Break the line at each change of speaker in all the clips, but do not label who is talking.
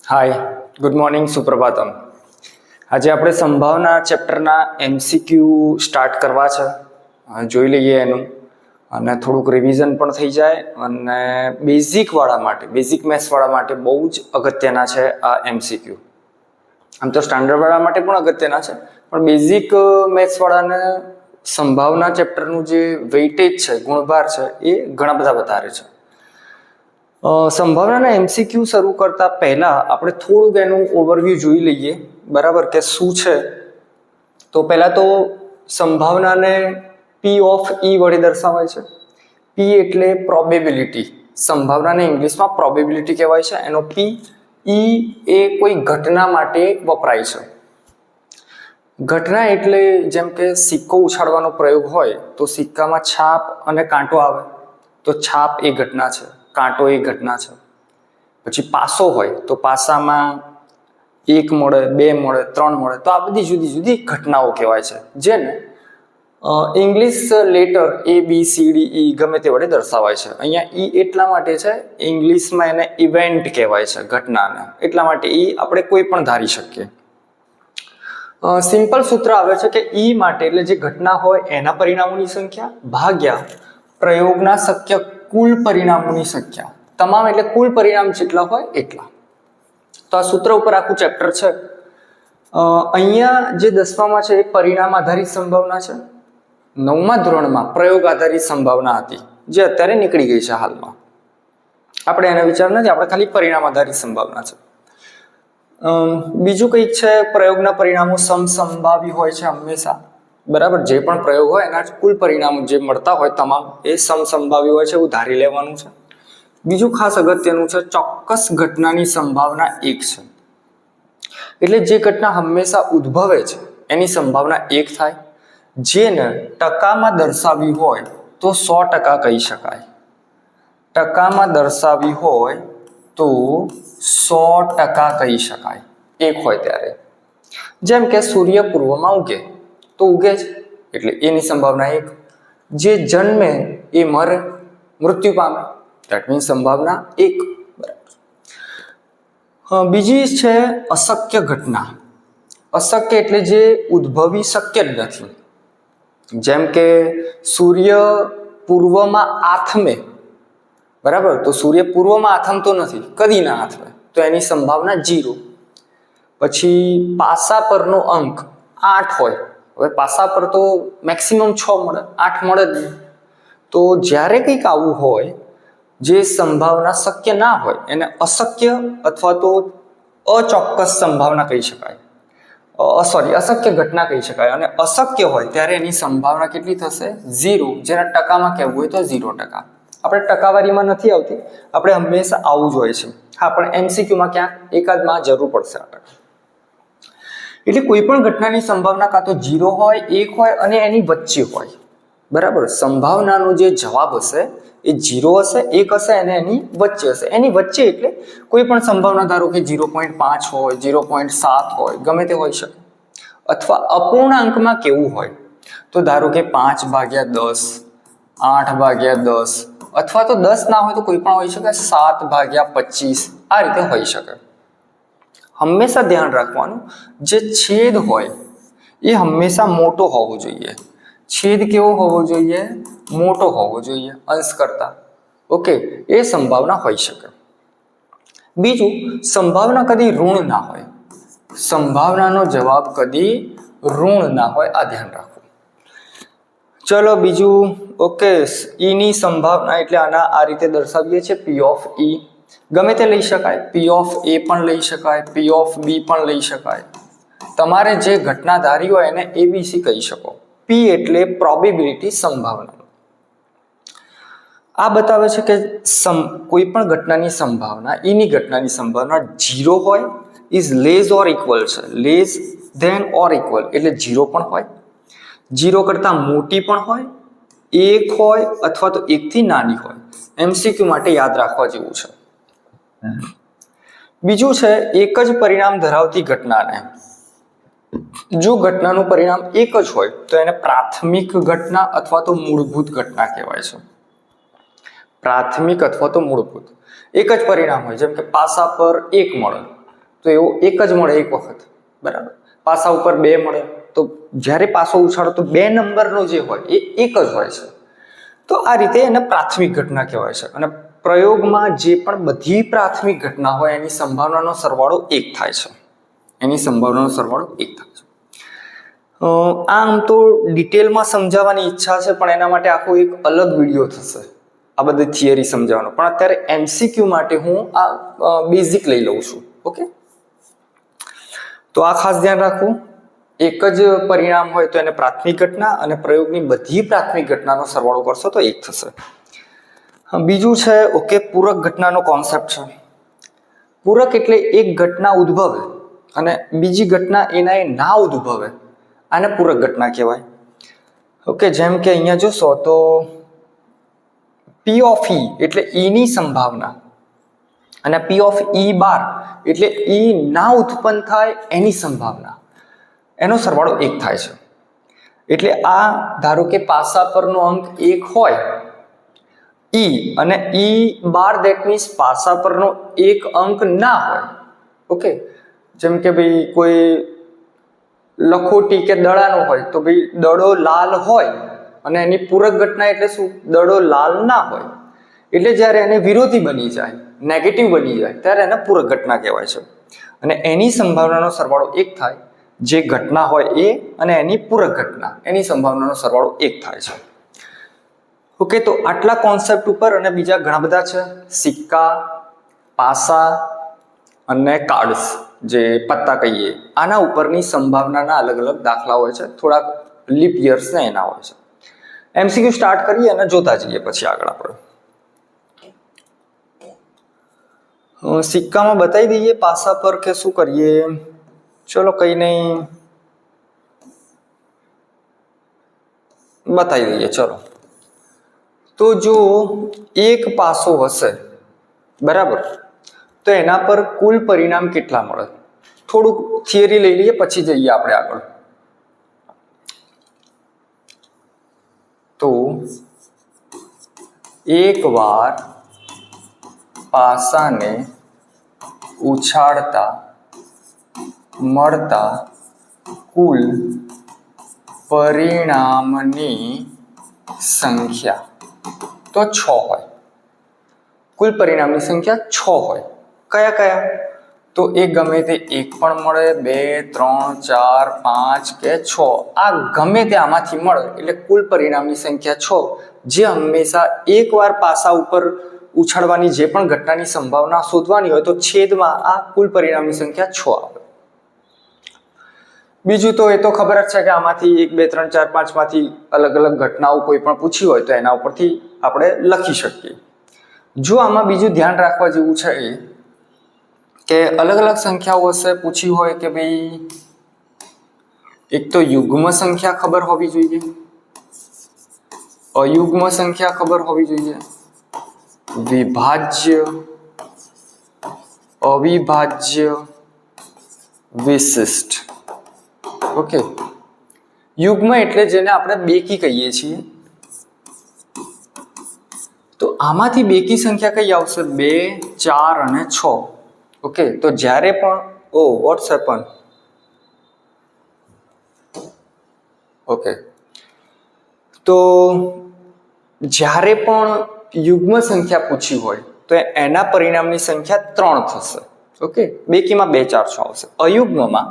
હાય, good morning, સુપ્રભાતમ. આજે આપણે સંભાવના ચેપ્ટરના MCQ સ્ટાર્ટ કરવા છે. જોઈ લઈએ એનું, અને થોડુંક રિવિઝન પણ થઈ જાય. અને બેઝિક મેથ્સવાળા માટે બહુ જ અગત્યના છે આ MCQ. આમ તો સ્ટાન્ડર્ડવાળા માટે પણ અગત્યના છે, પણ બેઝિક મેથ્સવાળાને સંભાવના ચેપ્ટરનું જે વેઇટેજ છે, ગુણભાર છે, એ ઘણા બધા વધારે છે. સંભાવનાના MCQ શરૂ કરતા પહેલા આપણે થોડુંક એનું ઓવરવ્યૂ જોઈ લઈએ, બરાબર, કે શું છે. તો પહેલા તો સંભાવનાને P ઓફ E વડે દર્શાવાય છે. P એટલે પ્રોબેબિલિટી. સંભાવનાને ઇંગ્લિશમાં પ્રોબેબિલિટી કહેવાય છે. એનો P. E એ કોઈ ઘટના માટે વપરાય છે. ઘટના એટલે જેમ કે સિક્કો ઉછાળવાનો પ્રયોગ હોય તો સિક્કામાં છાપ અને કાંટો આવે, તો છાપ એ ઘટના છે, કાંટો એ ઘટના છે. પછી પાસો હોય તો પાસામાં 1 મળે, 2 મળે, 3 મળે, તો આ બધી જુદી જુદી ઘટનાઓ કહેવાય છે, જેને ઇંગ્લિશ લેટર ABCDE ગમે તે વડે દર્શાવાય છે. અહીંયા E એટલા માટે છે, ઇંગ્લિશમાં એને ઇવેન્ટ કહેવાય છે, ઘટનાને, એટલા માટે E આપણે કોઈ પણ ધારી શકીએ. સિમ્પલ સૂત્ર આવે છે કે E માટે એટલે જે ઘટના હોય એના પરિણામોની સંખ્યા ભાગ્યા પ્રયોગના શક્ય કુલ પરિણામોની સંખ્યા. તમામ એટલે કુલ પરિણામ જેટલા હોય એટલા. તો આ સૂત્ર ઉપર આખું ચેપ્ટર છે. અહીંયા જે 10મામાં છે એ પરિણામ આધારિત સંભાવના છે. 9મા ધોરણમાં પ્રયોગ આધારિત સંભાવના હતી, જે અત્યારે નીકળી ગઈ છે હાલમાં. આપણે એના વિચાર નથી, આપણે ખાલી પરિણામ આધારિત સંભાવના છે. બીજું કંઈક છે, પ્રયોગના પરિણામો સમસંભાવી હોય છે હંમેશા, બરાબર. જે પણ પ્રયોગ હોય એના કુલ પરિણામો જે મળતા હોય તમામ એ સમસંભાવી હોય છે, એવું ધારી લેવાનું છે. બીજું ખાસ અગત્યનું છે, ચોક્કસ ઘટનાની સંભાવના 1 છે. એટલે જે ઘટના હંમેશા ઉદ્ભવે છે એની સંભાવના 1 થાય. જેને ટકામાં દર્શાવી હોય તો 100% કહી શકાય. ટકામાં દર્શાવી હોય તો 100% કહી શકાય, 1 હોય ત્યારે. જેમ કે સૂર્ય પૂર્વમાં ઉગે તો ઉગે જ, એટલે એની સંભાવના 1. જે જન્મે એ મરે, મૃત્યુ પામે, દેટ મીન્સ સંભાવના 1. બરાબર. બીજી છે અશક્ય ઘટના. અશક્ય એટલે જે ઉદ્ભવી શક્ય જ નથી. જેમ કે સૂર્ય પૂર્વમાં આથમે, બરાબર, તો સૂર્ય પૂર્વમાં આથમતો નથી, કદી ના આથમે, તો એની સંભાવના 0. પછી પાસા પરનો અંક 8 હોય. હવે પાસા પર તો મેક્સિમમ 6 મળે, 8 મળે જ નહીં. તો જ્યારે કંઈક આવું હોય જે સંભાવના શક્ય ના હોય એને અશક્ય અથવા તો અચોક્કસ સંભાવના કહી શકાય. અશક્ય ઘટના કહી શકાય. અને અશક્ય હોય ત્યારે એની સંભાવના કેટલી થશે? 0. જેના ટકામાં કહેવું હોય તો 0%. આપણે ટકાવારીમાં નથી આવતી, આપણે હંમેશા આવું જ હોય છે. હા, પણ MCQમાં ક્યાંક એકાદમાં જરૂર પડશે આપણે. એટલે કોઈ પણ ઘટનાની સંભાવના કાં તો 0 હોય, 1 હોય અને એની વચ્ચે હોય, બરાબર. સંભાવનાનો જે જવાબ હશે એ 0 હશે, 1 હશે અને એની વચ્ચે હશે. એની વચ્ચે એટલે કોઈ પણ સંભાવના, ધારો કે 0.5 હોય, 0.7 હોય, ગમે તે હોઈ શકે. અથવા અપૂર્ણાંકમાં કેવું હોય તો ધારો કે 5/10, 8/10, અથવા તો 10 ના હોય તો કોઈ પણ હોઈ શકે, 7/25, આ રીતે હોઈ શકે. હંમેશા ધ્યાન રાખવાનું, જે છેદ હોય એ હંમેશા મોટો હોવો જોઈએ. છેદ કેવો હોવો જોઈએ? મોટો હોવો જોઈએ અંશ કરતા. ઓકે, એ સંભાવના હોઈ શકે. બીજું, સંભાવના કદી ઋણ ના હોય. સંભાવનાનો જવાબ કદી ઋણ ના હોય, આ ધ્યાન રાખવું. ચલો બીજું, ઓકે, E ની સંભાવના એટલે આના આ રીતે દર્શાવીએ છીએ, P ઓફ E. ગમે તે લઈ શકાય, P ઓફ A પણ લઈ શકાય, P ઓફ B પણ લઈ શકાય. તમારે જે ઘટના ધારી હોય એને ABC કહી શકો. P એટલે પ્રોબેબિલિટી, સંભાવના. આ બતાવે છે કે કોઈ પણ ઘટનાની સંભાવના, એની ઘટનાની સંભાવના 0 હોય, ઇઝ લેસ ઓર ઇક્વલ છે. લેસ ધેન ઓર ઇક્વલ એટલે 0 પણ હોય, 0 કરતાં મોટી પણ હોય, 1 હોય અથવા તો 1 થી નાની હોય. MCQ માટે યાદ રાખવા જેવું છે. બીજું છે, એક જ પરિણામ ધરાવતી ઘટનાને, જો ઘટનાનું પરિણામ એક જ હોય તો એને પ્રાથમિક ઘટના અથવા તો મૂળભૂત ઘટના કહેવાય છે. પ્રાથમિક અથવા તો મૂળભૂત. એક જ પરિણામ હોય, જેમ કે પાસા પર 1 મળે તો એવો એક જ મળે એક વખત, બરાબર. પાસા ઉપર 2 મળે તો જ્યારે પાસો ઉછાળો તો 2 નંબરનો જે હોય એ એક જ હોય છે. તો આ રીતે એને પ્રાથમિક ઘટના કહેવાય છે. અને પ્રયોગમાં જે પણ બધી પ્રાથમિક ઘટના હોય એની સંભાવનાનો સરવાળો 1 થાય છે. એની સંભાવનાનો સરવાળો 1 થાય છે. આમ તો ડિટેલમાં સમજાવવાની ઈચ્છા છે, પણ એના માટે આખો એક અલગ વિડીયો થશે આ બધી થિયરી સમજાવવાનો. પણ અત્યારે MCQ માટે હું આ બેઝિક લઈ લઉં છું. ઓકે, તો આ ખાસ ધ્યાન રાખવું. એક જ પરિણામ હોય તો એને પ્રાથમિક ઘટના, અને પ્રયોગની બધી પ્રાથમિક ઘટનાનો સરવાળો કરશો તો 1 થશે. બીજું છે ઓકે, પૂરક ઘટનાનો કોન્સેપ્ટ છે. પૂરક એટલે એક ઘટના ઉદ્ભવે અને બીજી ઘટના એના એ ના ઉદ્ભવે, આને પૂરક ઘટના કહેવાય. ઓકે, જેમ કે અહીંયા જોશો તો P ઓફ E એટલે E ની સંભાવના અને P ઓફ E બાર એટલે E ના ઉત્પન્ન થાય એની સંભાવના, એનો સરવાળો 1 થાય છે. એટલે આ ધારો કે પાસા પરનો અંક 1 હોય E, અને E બાર દેટ મીન્સ પાસા પરનો એક અંક ના હોય. ઓકે, જેમ કે ભાઈ કોઈ લખોટી કે દડાનો હોય તો ભાઈ દડો લાલ હોય અને એની પૂરક ઘટના એટલે શું? દડો લાલ ના હોય. એટલે જ્યારે એને વિરોધી બની જાય, નેગેટિવ બની જાય, ત્યારે એને પૂરક ઘટના કહેવાય છે. અને એની સંભાવનાનો સરવાળો 1 થાય. જે ઘટના હોય એ અને એની પૂરક ઘટના, એની સંભાવનાનો સરવાળો 1 થાય છે. ઓકે, તો આટલા કોન્સેપ્ટ ઉપર અને બીજા ઘણા બધા છે. સિક્કા, પાસા અને કાર્ડ્સ, જે પત્તા કહીએ, આના ઉપરની સંભાવનાના અલગ અલગ દાખલા હોય છે. થોડાક લીપ યર્સ ને એના હોય છે. MCQ સ્ટાર્ટ કરીએ અને જોતા જઈએ પછી આગળ આપણે. સિક્કામાં બતાવી દઈએ, પાસા પર કે શું કરીએ? ચલો કઈ નહીં, બતાવી દઈએ. ચલો, તો જો એક પાસો હશે, બરાબર, તો એના પર કુલ પરિણામ કેટલા મળે? થોડુંક થિયરી લઈ લઈએ પછી જઈએ આપણે આગળ. તો એકવાર પાસાને ઉછાળતા મળતા કુલ પરિણામની સંખ્યા તો 6 હોય. કુલ પરિણામની સંખ્યા 6 હોય. કયા કયા? તો એ ગમે તે 1 પણ મળે, 2, 3, 4, 5 કે 6, આ ગમે તે આમાંથી મળે એટલે કુલ પરિણામની સંખ્યા 6, જે હંમેશા એકવાર પાસા ઉપર ઉછાળવાની જે પણ ઘટનાની સંભાવના શોધવાની હોય તો છેદમાં આ કુલ પરિણામની સંખ્યા 6 આવે. બીજું તો એ તો ખબર જ છે કે આમાંથી 1, 2, 3, 4, 5 માંથી અલગ અલગ ઘટનાઓ કોઈ પણ પૂછી હોય તો એના ઉપરથી આપણે લખી શકીએ. જો આમાં બીજું ધ્યાન રાખવા જેવું છે એ કે અલગ અલગ સંખ્યાઓ હશે, પૂછી હોય કે ભાઈ એક તો યુગ્મ સંખ્યા ખબર હોવી જોઈએ, અયુગ્મ સંખ્યા ખબર હોવી જોઈએ, વિભાજ્ય, અવિભાજ્ય, વિશિષ્ટ. ઓકે, યુગ્મ એટલે જેને આપણે બેકી કહીએ છીએ. તો આમાંથી બેકી સંખ્યા કઈ આવશે? 2, 4 અને 6. ઓકે, તો જ્યારે પણ વોટ્સ હેપન? ઓકે, તો જ્યારે પણ યુગ્મ સંખ્યા પૂછી હોય તો એના પરિણામની સંખ્યા 3 થશે. ઓકે, બેકીમાં 2, 4, 6 આવશે. અયુગ્મમાં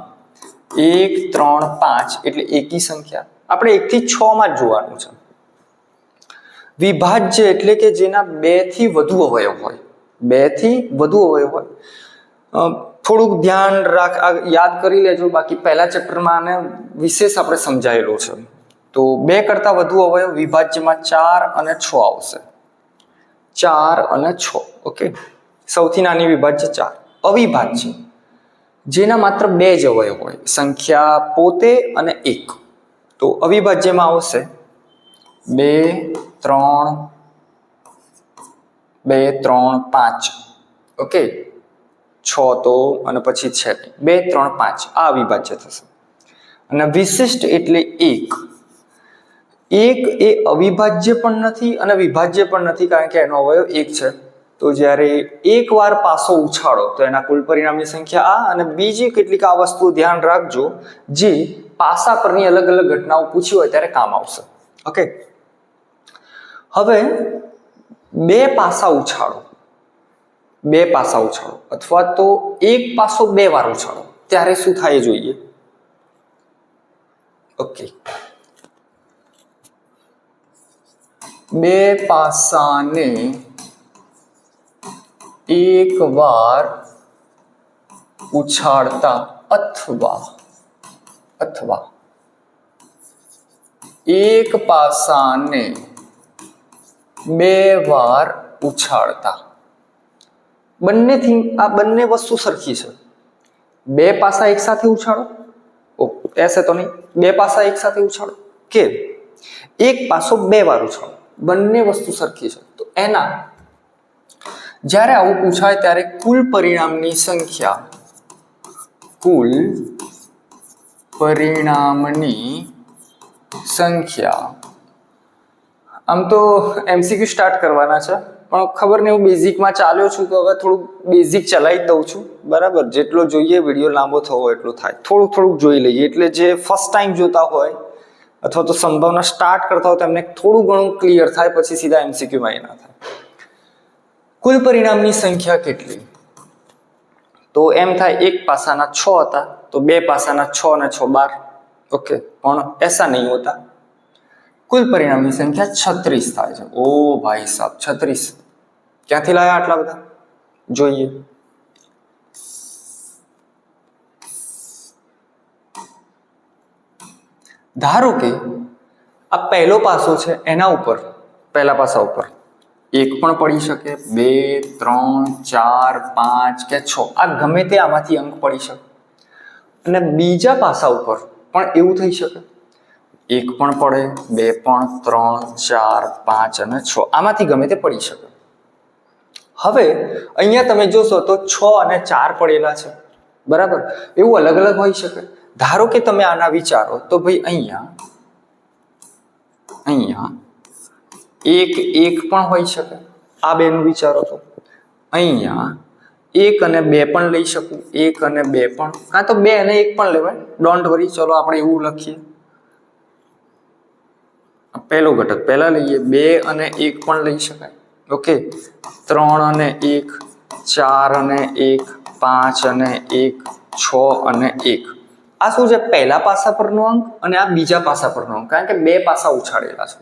1, 3, 5 એટલે એકી સંખ્યા. આપણે 1 થી 6 માં જ જોવાનું છે. વિભાજ્ય એટલે કે જેના 2 થી વધુ અવયવ હોય, 2 થી વધુ અવયવ હોય. થોડુંક ધ્યાન યાદ કરી લેજો, બાકી પહેલા ચેપ્ટરમાં આને વિશેષ આપણે સમજાયેલું છે. તો 2 કરતા વધુ અવયવ વિભાજ્યમાં 4 અને 6 આવશે. 4 અને 6. ઓકે, સૌથી નાની વિભાજ્ય 4. અવિભાજ્ય જેના માત્ર 2 જ અવયવ હોય, સંખ્યા પોતે અને 1. તો અવિભાજ્યમાં આવશે 2, 3, 5. ઓકે, 6 તો અને પછી છે 2, 3, 5 આ અવિભાજ્ય થશે. અને વિશિષ્ટ એટલે 1. 1 એ અવિભાજ્ય પણ નથી અને વિભાજ્ય પણ નથી, કારણ કે એનો અવયવ 1 છે. તો જ્યારે એકવાર પાસો ઉછાળો તો એના કુલ પરિણામની સંખ્યા આ, અને બીજી કેટલીક આ વસ્તુ ધ્યાન રાખજો જે પાસા પરની અલગ અલગ ઘટનાઓ પૂછી હોય ત્યારે કામ આવશે. ઓકે, હવે બે પાસા ઉછાળો અથવા તો એક પાસો બે વાર ઉછાળો ત્યારે શું થાય જોઈએ. ઓકે, બે પાસાને એક વાર ઉછાળતા અથવા એક પાસાને બે વાર ઉછાળતા, બંનેથી આ બંને વસ્તુ સરખી છે. બે પાસા એક સાથે ઉછાળો, ऐसे तो नहीं, બે પાસા એક સાથે ઉછાળો કે એક પાસો બે વાર ઉછાળો, બંને વસ્તુ સરખી છે. તો એના જ્યારે આવું પૂછાય ત્યારે કુલ પરિણામની સંખ્યા આમ તો એમસીક્યુ સ્ટાર્ટ કરવાના છે, પણ ખબર નહીં, હું બેઝિકમાં ચાલ્યો છું તો હવે થોડુંક બેઝિક ચલાવી દઉં છું. બરાબર, જેટલો જોઈએ વિડીયો લાંબો થવો એટલો થાય, થોડુંક જોઈ લઈએ, એટલે જે ફર્સ્ટ ટાઈમ જોતા હોય અથવા તો સંભાવના સ્ટાર્ટ કરતા હોય તેમને થોડું ઘણું ક્લિયર થાય, પછી સીધા એમસીક્યુમાં એ ના થાય. કુલ પરિણામની સંખ્યા કેટલી? તો એમ થાય એક પાસાના 6 હતા તો બે પાસાના 6 અને 6 12. ઓકે, પણ ऐसा नहीं होता. કુલ પરિણામની સંખ્યા 36 થાય છે. ઓ ભાઈ સાહેબ, 36 ક્યાંથી લાયા આટલા બધા? જોઈએ. ધારો કે આ પહેલો પાસો છે, એના ઉપર પહેલા પાસા ઉપર એક પણ પડી શકે, 2 3 4 5 કે 6, આ ગમે તે આમાંથી અંક પડી શકે. અને બીજા પાસા ઉપર પણ એવું થઈ શકે, એક પણ પડે, 2 પણ, 3 4 5 અને 6, આમાંથી ગમે તે પડી શકે. હવે અહીંયા તમે જોશો તો 6 અને 4 પડેલા છે. બરાબર, એવું અલગ અલગ હોઈ શકે. ધારો કે તમે આના વિચારો તો ભાઈ અહીંયા એક પણ હોઈ શકે, આ બેનું વિચારો તો અહીંયા 1 અને 2 પણ લઈ શકું, 1 અને 2 પણ, કાં તો 2 અને 1 પણ લેવાય, ડોન્ટ વરી. ચલો આપણે એવું લખીએ, પહેલો ઘટક પહેલા લઈએ, 2 અને 1 પણ લઈ શકાય. ઓકે, 3 અને 1, 4 અને 1, 5 અને 1, 6 અને 1. આ શું છે? પહેલા પાસા પરનો અંક અને આ બીજા પાસા પરનો અંક, કારણ કે બે પાસા ઉછાળેલા છે.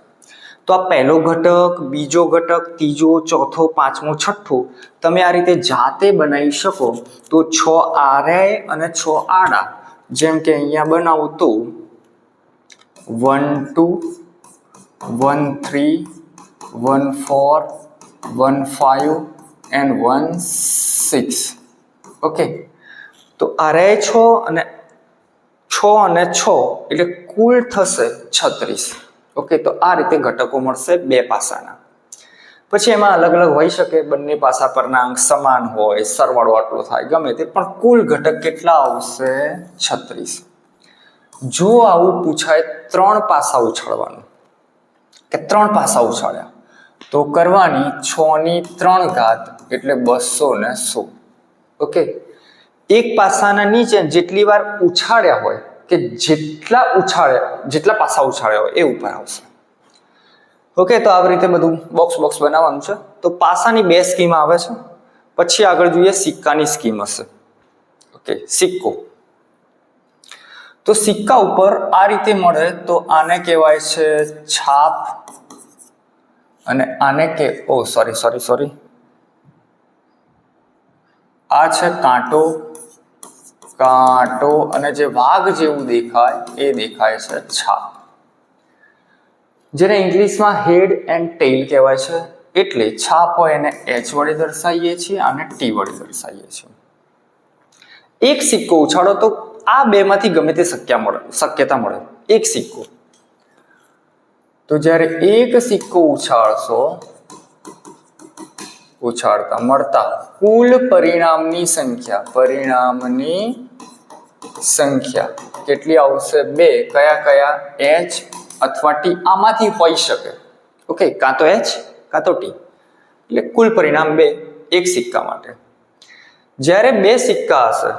તો આ પહેલો ઘટક, બીજો ઘટક, ત્રીજો, ચોથો, પાંચમો, છઠ્ઠો તમે આ રીતે જાતે બનાવી શકો. તો 6 આડા અને 6 આડા, જેમ કે અહીંયા બનાવો તો 1 2 1 3 1 4 1 5 and 1 6. ઓકે, તો આરે 6 અને 6 એટલે કુલ થશે 36. ઓકે, તો આ રીતે ઘટકો મળશે બે પાસાના. પછી એમાં અલગ અલગ હોઈ શકે, બંને પાસા પરના અંક સમાન હોય, સરવાળો આટલો થાય, ગમે તે, પણ કુલ ઘટક કેટલા આવશે? 36. જો આવું પૂછાય 3 પાસા ઉછાળવાનું, કે 3 પાસા ઉછાળ્યા, તો કરવાની 6 ની 3 ઘાત એટલે 216. ઓકે, એક પાસાના નીચે જેટલી વાર ઉછાળ્યા હોય કે જેટલા પાસા ઉછાળ્યા હોય એ ઉપર આવશે. ઓકે, તો આવી રીતે બધું બોક્સ બનાવવાનું છે. તો પાસાની 2 સ્કીમ આવે છે. પછી આગળ જોઈએ સિક્કાની સ્કીમ હશે. ઓકે, સિક્કો. તો સિક્કા ઉપર આ રીતે મળે તો આને કહેવાય છે છાપ, અને આને કે સોરી આ છે કાંટો, અને જે વાઘ જેવું દેખાય એ દેખાય છે છાપ, જેને ઇંગ્લિશમાં હેડ એન્ડ ટેલ કહેવાય છે. એટલે છાપ હોય એને H વડે દર્શાવીએ છીએ અને T વડે દર્શાવીએ છીએ. એક સિક્કો ઉછાળો તો આ બેમાંથી ગમે તે શક્યતા મળે. એક સિક્કો, તો જ્યારે એક સિક્કો ઉછાળતા મળતા કુલ પરિણામની સંખ્યા કેટલી આવશે? 2. કયા? H અથવા T, આમાંથી હોઈ શકે. ઓકે, કાં તો H કાં તો T. એટલે કુલ પરિણામ 2 એક સિક્કા માટે. જ્યારે 2 સિક્કા હશે,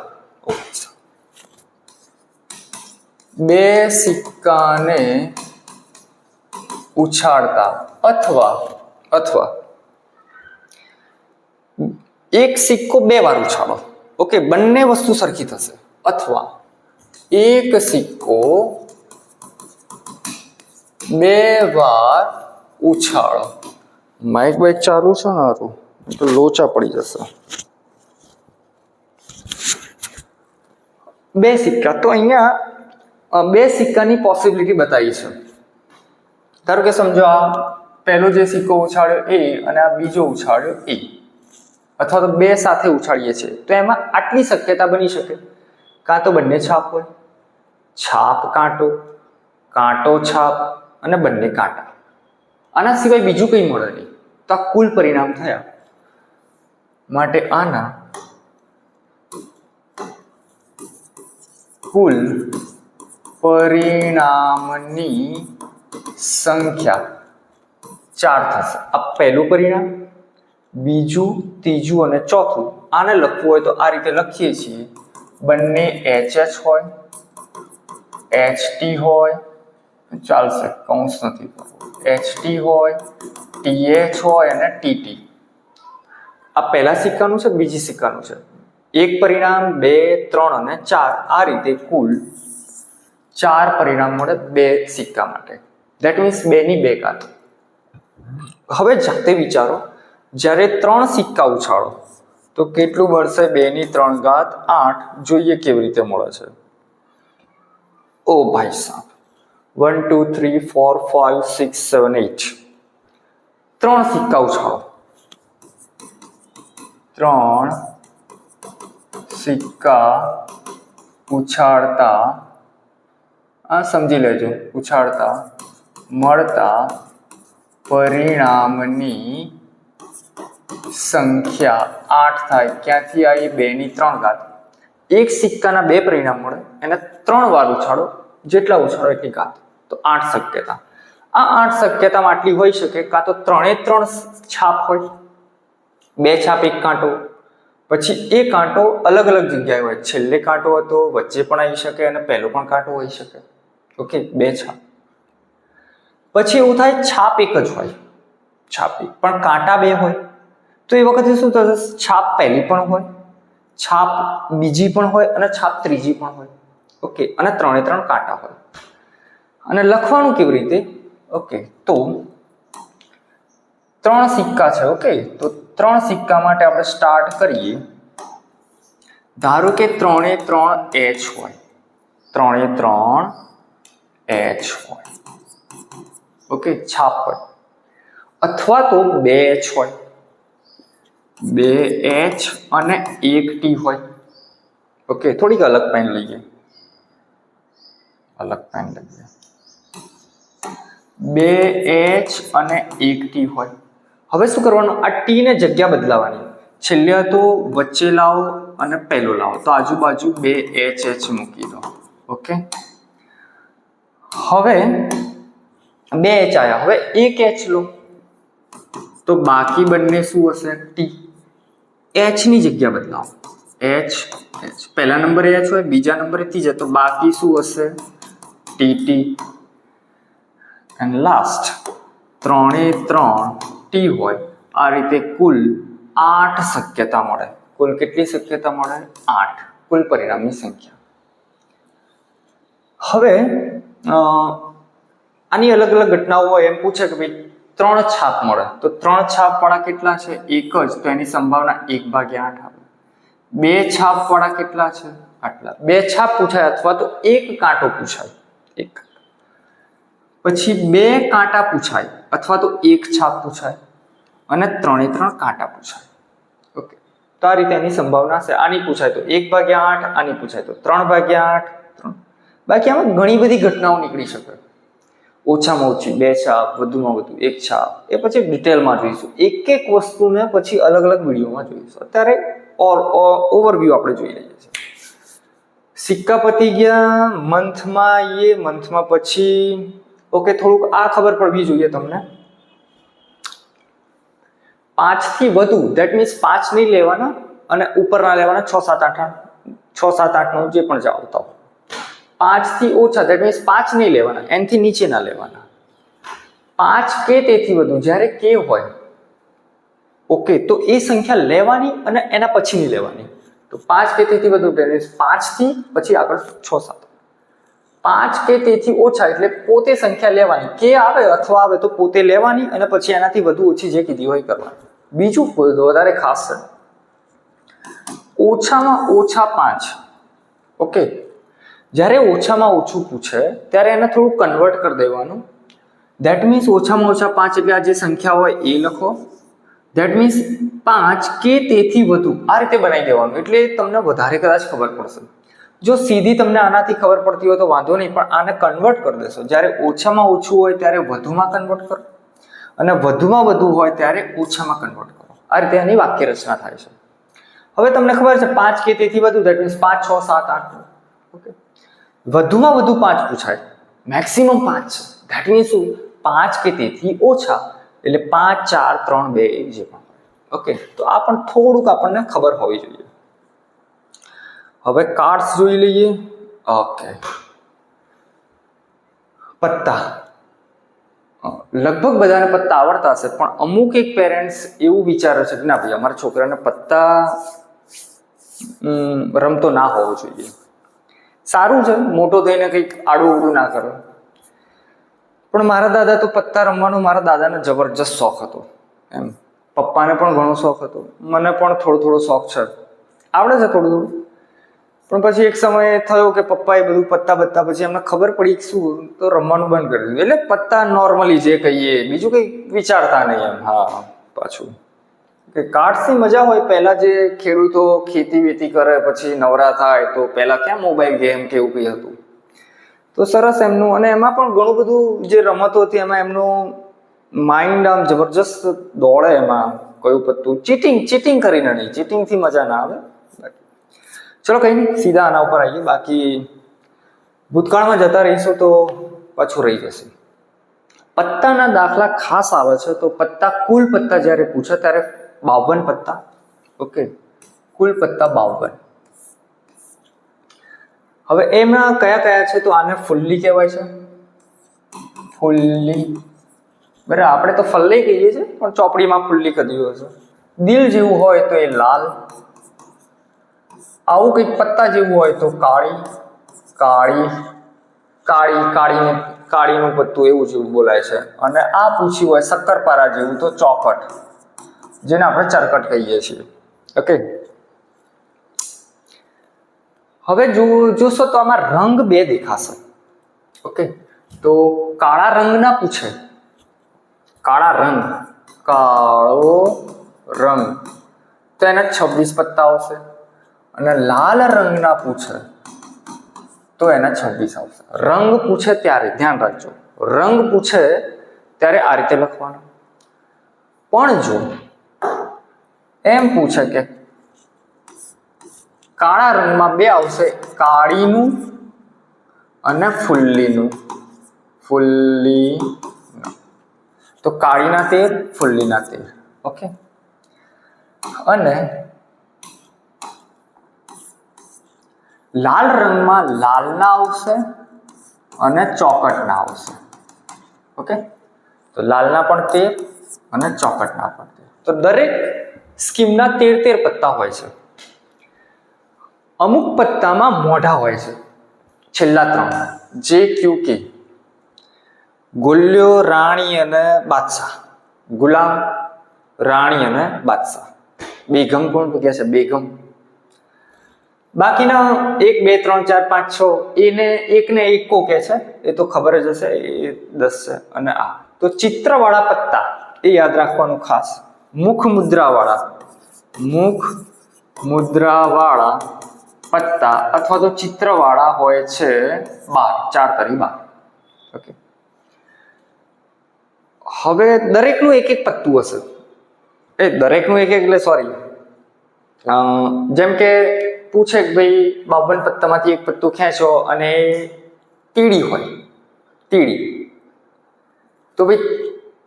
2 સિક્કાને ઉછાળતા અથવા એક સિક્કો 2 વાર ઉછાળો. ઓકે, બંને વસ્તુ સરખી થશે. અથવા એક સિક્કો 2 વાર ઉછાળો. માઇક ચાલુ છે ને, હારું તો લોચા પડી જશે. 2 સિક્કા, તો અહીંયા 2 સિક્કાની પોસિબિલિટી બતાવી છે. ધારો કે સમજો આ પહેલો જે સિક્કો ઉછાળ્યો એ અને આ બીજો ઉછાળ્યો એ, અથવા તો 2 સાથે ઉછાળીએ છીએ, તો એમાં આટલી શક્યતા બની શકે. કાં તો બંને છાપ હોય, છાપ કાંટો, કાંટો છાપ અને બંને કાંટા. આના સિવાય બીજું કંઈ મળે નહીં. તો આ કુલ પરિણામ થયા. માટે આના કુલ પરિણામની સંખ્યા 4 થશે. આ પહેલું પરિણામ, બીજું, ત્રીજું અને ચોથું. આને લખવું હોય તો આ રીતે લખીએ છીએ. બંને HH હોય, HT હોય, ચાલશે, કૌંસ નથી, HT હોય, TH હોય અને TT. આ પહેલા સિક્કાનું છે, બીજી સિક્કાનું છે. એક પરિણામ, 2, 3 અને 4. આ રીતે કુલ 4 પરિણામ મળે 2 સિક્કા માટે. ધેટ મીન્સ 2 ની 2 ઘાત. હવે જાતે વિચારો, જ્યારે 3 સિક્કા ઉછાળો તો કેટલું મળશે? 2 ની 3 ઘાત 8. જોઈએ કેવી રીતે મળે છે. ઓ ભાઈ સાહેબ, 1 2 3 4 5 6 7 8. 3 સિક્કા ઉછાળો, 3 સિક્કા ઉછાળતા, આ સમજી લેજો, ઉછાળતા મળતા પરિણામની સંખ્યા 8 થાય. ક્યાંથી આવી? 2 ની 3 ઘાત. એક સિક્કાના 2 પરિણામ મળે, એને 3 વાર ઉછાળો, જેટલા ઉછાળો એટલી ઘાત. તો 8 શક્યતા. આ 8 શક્યતામાં આટલી હોઈ શકે. કાં તો 3 છાપ હોય, 2 છાપ 1 કાંટો, પછી એ કાંટો અલગ અલગ જગ્યાએ હોય. છેલ્લે કાંટો હતો, વચ્ચે પણ આવી શકે અને પહેલો પણ કાંટો હોઈ શકે. ઓકે, 2 છાપ. પછી એવું થાય છાપ 1 જ હોય, છાપ 1 પણ કાંટા 2 હોય. તો એ વખતે શું થશે? છાપ પહેલી પણ હોય, છાપ બીજી પણ હોય અને છાપ ત્રીજી પણ હોય. ઓકે, અને 3 કાંટા હોય. અને લખવાનું કેવી રીતે? ઓકે, તો 3 સિક્કા છે. ઓકે, તો 3 સિક્કા માટે આપણે સ્ટાર્ટ કરીએ. ધારો કે 3 H હોય, 3 H હોય. ઓકે, છાપ હોય. અથવા તો 2 H હોય, 2 H અને 1 T હોય. ઓકે, થોડીક અલગ પેન લઈએ, 2 H અને 1 T હોય. હવે શું કરવાનું? આ T ને જગ્યા બદલાવાની. છેલ્લે હતો, વચ્ચે લાવો અને પહેલો લાવો. તો આજુબાજુ 2 H મૂકી દો. ઓકે, હવે 2 H આવ્યા. હવે 1 H લો, તો બાકી બંને શું હશે? T. H ની જગ્યા બદલાવો. H, પહેલા નંબરે H હોય, બીજા નંબરે ત્રીજા, તો બાકી શું હશે? TT. એન્ડ લાસ્ટ 3 T હોય. આ રીતે કુલ 8 શક્યતા મળે. કુલ કેટલી શક્યતા મળે? 8. કુલ પરિણામની સંખ્યા. હવે આની અલગ અલગ ઘટનાઓ હોય. એમ પૂછે કે ભાઈ 3 છાપ મળે, તો 3 છાપ વાળા કેટલા છે? 1 જ, તો એની સંભાવના 1/8 આવે. 2 છાપ વાળા કેટલા છે? આટલા. 2 છાપ પૂછાય અથવા તો 1 કાંટો પૂછાય, 1. પછી 2 કાંટા પૂછાય અથવા તો 1 છાપ પૂછાય અને 3 કાંટા પૂછાય. ઓકે, તો આ રીતે એની સંભાવના છે. આની પૂછાય તો 1/8, આની પૂછાય તો 3/8. બાકી આમાં ઘણી બધી ઘટનાઓ નીકળી શકે. ઓછામાં ઓછી 2 છાપ, વધુમાં વધુ 1 છાપ. એ પછી ડિટેલમાં જોઈશું. એક એક વસ્તુને પછી અલગ અલગ વિડીયોમાં જોઈશું. અત્યારે ઓવરવ્યૂ આપણે જોઈ લઈએ છીએ. સિક્કા પતી ગયા. મંથમાં પછી ઓકે, થોડુંક આ ખબર પડવી જોઈએ તમને. 5 થી વધુ ધેટ મીન્સ 5 નહીં લેવાના અને ઉપરના લેવાના 6 7 8 6 7 8 નો જે પણ જવાબ આવતો 5 થી ઓછા ધેટ મીન્સ 5 નહીં લેવાના n થી નીચેના લેવાના 5 કે તેથી વધુ જ્યારે કે હોય ઓકે તો એ સંખ્યા લેવાની અને એના પછીની લેવાની તો 5 કે તેથી વધુ ધેટ મીન્સ 5 થી પછી આગળ 6 7 5 કે તેથી ઓછા એટલે પોતે સંખ્યા લેવાની કે આવે અથવા આવે તો પોતે લેવાની અને પછી એનાથી વધુ ઓછી જે કીધી હોય કરવાની બીજું વધારે ખાસ છે ઓછામાં ઓછા 5 ઓકે જ્યારે ઓછામાં ઓછું પૂછે ત્યારે એને થોડું કન્વર્ટ કરી દેવાનું ધેટ મીન્સ ઓછામાં ઓછા 5 એટલે આ જે સંખ્યા હોય એ લખો ધેટ મીન્સ 5 કે તેથી વધુ આ રીતે બનાવી દેવાનું એટલે તમને વધારે કદાચ ખબર પડશે જો સીધી તમને આનાથી ખબર પડતી હોય તો વાંધો નહીં પણ આને કન્વર્ટ કરી દેશો જ્યારે ઓછામાં ઓછું હોય ત્યારે વધુમાં કન્વર્ટ કરો અને વધુમાં વધુ હોય ત્યારે ઓછામાં કન્વર્ટ કરો આ રીતે એની વાક્ય રચના થાય છે હવે તમને ખબર છે 5 કે તેથી વધુ ધેટ મીન્સ 5 6 7 8 ઓકે વધુમાં વધુ 5 પૂછાય મેક્સિમમ 5 છે ધેટ મીન્સ 5 કે તેથી ઓછા એટલે 5 4 3 2 1 જે પણ ઓકે તો આ પણ થોડુંક આપણને ખબર હોવી જોઈએ હવે કાર્ડ્સ જોઈ લઈએ ઓકે પત્તા લગભગ બધાને પત્તા આવડતા હશે પણ અમુક એક પેરેન્ટ્સ એવું વિચારે છે કે ના ભાઈ અમારા છોકરાને પત્તા રમતો ના હોવો જોઈએ સારું છે મોટો થઈને કંઈક આડું ઉડું ના કરો પણ મારા દાદા તો પત્તા રમવાનો મારા દાદાને જબરજસ્ત શોખ હતો એમ પપ્પાને પણ ઘણો શોખ હતો મને પણ થોડો શોખ છે આવડે છે થોડું પણ પછી એક સમય થયો કે પપ્પાએ બધું પત્તા પછી એમને ખબર પડી શું તો રમવાનું બંધ કરી દીધું એટલે પત્તા નોર્મલી જે કહીએ બીજું કંઈ વિચારતા નહીં એમ હા પાછું કે કાર્ડ્સની મજા હોય પહેલાં જે ખેડૂતો ખેતી વેતી કરે પછી નવરા થાય તો પહેલાં ક્યાં મોબાઈલ ગેમ કે એવું કંઈ હતું તો સરસ એમનું અને એમાં પણ ઘણું બધું જે રમતો હતી એમાં એમનું માઇન્ડ આમ જબરજસ્ત દોડે એમાં કયું પત્તું ચીટિંગ કરીને નહીં ચીટિંગથી મજા ના આવે ચલો કંઈ નહીં સીધા આના ઉપર આવીએ બાકી ભૂતકાળમાં જતા રહીશું તો પાછું રહી જશે પત્તાના દાખલા ખાસ આવે છે તો પત્તા કુલ પત્તા જ્યારે પૂછે ત્યારે 52 પત્તા ઓકે કુલ પત્તા 52 હવે એમાં કયા છે તો આને ફુલ્લી કહેવાય છે ફુલ્લી બરાબર આપણે તો ફલ્લે કહીએ છીએ પણ ચોપડીમાં ફુલ્લી કીધું હશે દિલ જેવું હોય તો એ લાલ આવું કંઈક પત્તા જેવું હોય તો કાળીનું પત્તું એવું જેવું બોલાય છે અને આ પૂછ્યું હોય શક્કરપારા જેવું તો ચોકટ જેને આપણે ચરકટ કહીએ છીએ ઓકે હવે જોશો તો આમાં રંગ બે દેખાશે ઓકે તો કાળા રંગના પૂછે કાળો રંગ તો એના 26 પત્તા આવશે અને લાલ રંગના પૂછે તો એના 26 આવશે રંગ પૂછે ત્યારે ધ્યાન રાખજો રંગ પૂછે ત્યારે આ રીતે લખવાનું પણ જો એમ પૂછે કે કાળા રંગમાં બે આવશે કાળીનું અને ફુલ્લીનું તો કાળીના 13 ફુલ્લીના 13 ઓકે અને લાલ રંગમાં લાલના આવશે અને ચોકટના આવશે ઓકે તો લાલના પણ 13 અને ચોકટના પણ 13 તો દરેક સ્કીમના 13 પત્તા હોય છે અમુક પત્તામાં મોઢા હોય છે છેલ્લા 3 જે ક્યુ કે ગુલ્યો રાણી અને બાદશાહ ગુલામ રાણી અને બાદશાહ બેગમ કોણ કહે છે બેગમ બાકીના 1 2 3 4 5 6 એને એકને એકો કહે છે એ તો ખબર જ હશે એ 10 છે અને આ તો ચિત્રવાળા પત્તા એ યાદ રાખવાનું ખાસ મુખ મુદ્રાવાળા પત્તા અથવા તો ચિત્રવાળા હોય છે 12 4 તરી 12 ઓકે હવે દરેકનું એક પત્તું હશે દરેકનું એક એટલે સોરી જેમ કે પૂછે કે ભાઈ 52 પત્તામાંથી એક પત્તું ખેંચો અને તીડી હોય તીડી તો ભાઈ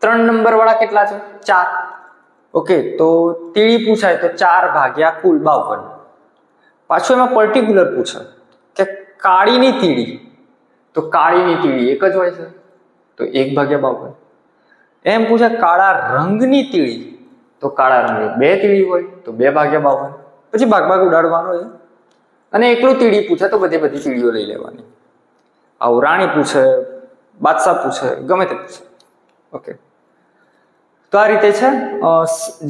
3 નંબર વાળા કેટલા છે 4 ઓકે, તો તીડી પૂછાય તો 4 ભાગ્યા કુલ 52. પાછું એમાં પર્ટિક્યુલર પૂછે કે કાળીની તીડી, તો કાળીની તીડી એક જ હોય છે, તો 1 ભાગ્યા 52. એમ પૂછે કાળા રંગની તીડી, તો કાળા રંગની 2 તીડી હોય, તો 2 ભાગ્યા 52. પછી ભાગ ઉડાડવાનો છે. અને એકલું તીડી પૂછે તો બધી તીડીઓ લઈ લેવાની. આવું રાણી પૂછે, બાદશાહ પૂછે, ગમે તે પૂછે. ઓકે, તો આ રીતે છે.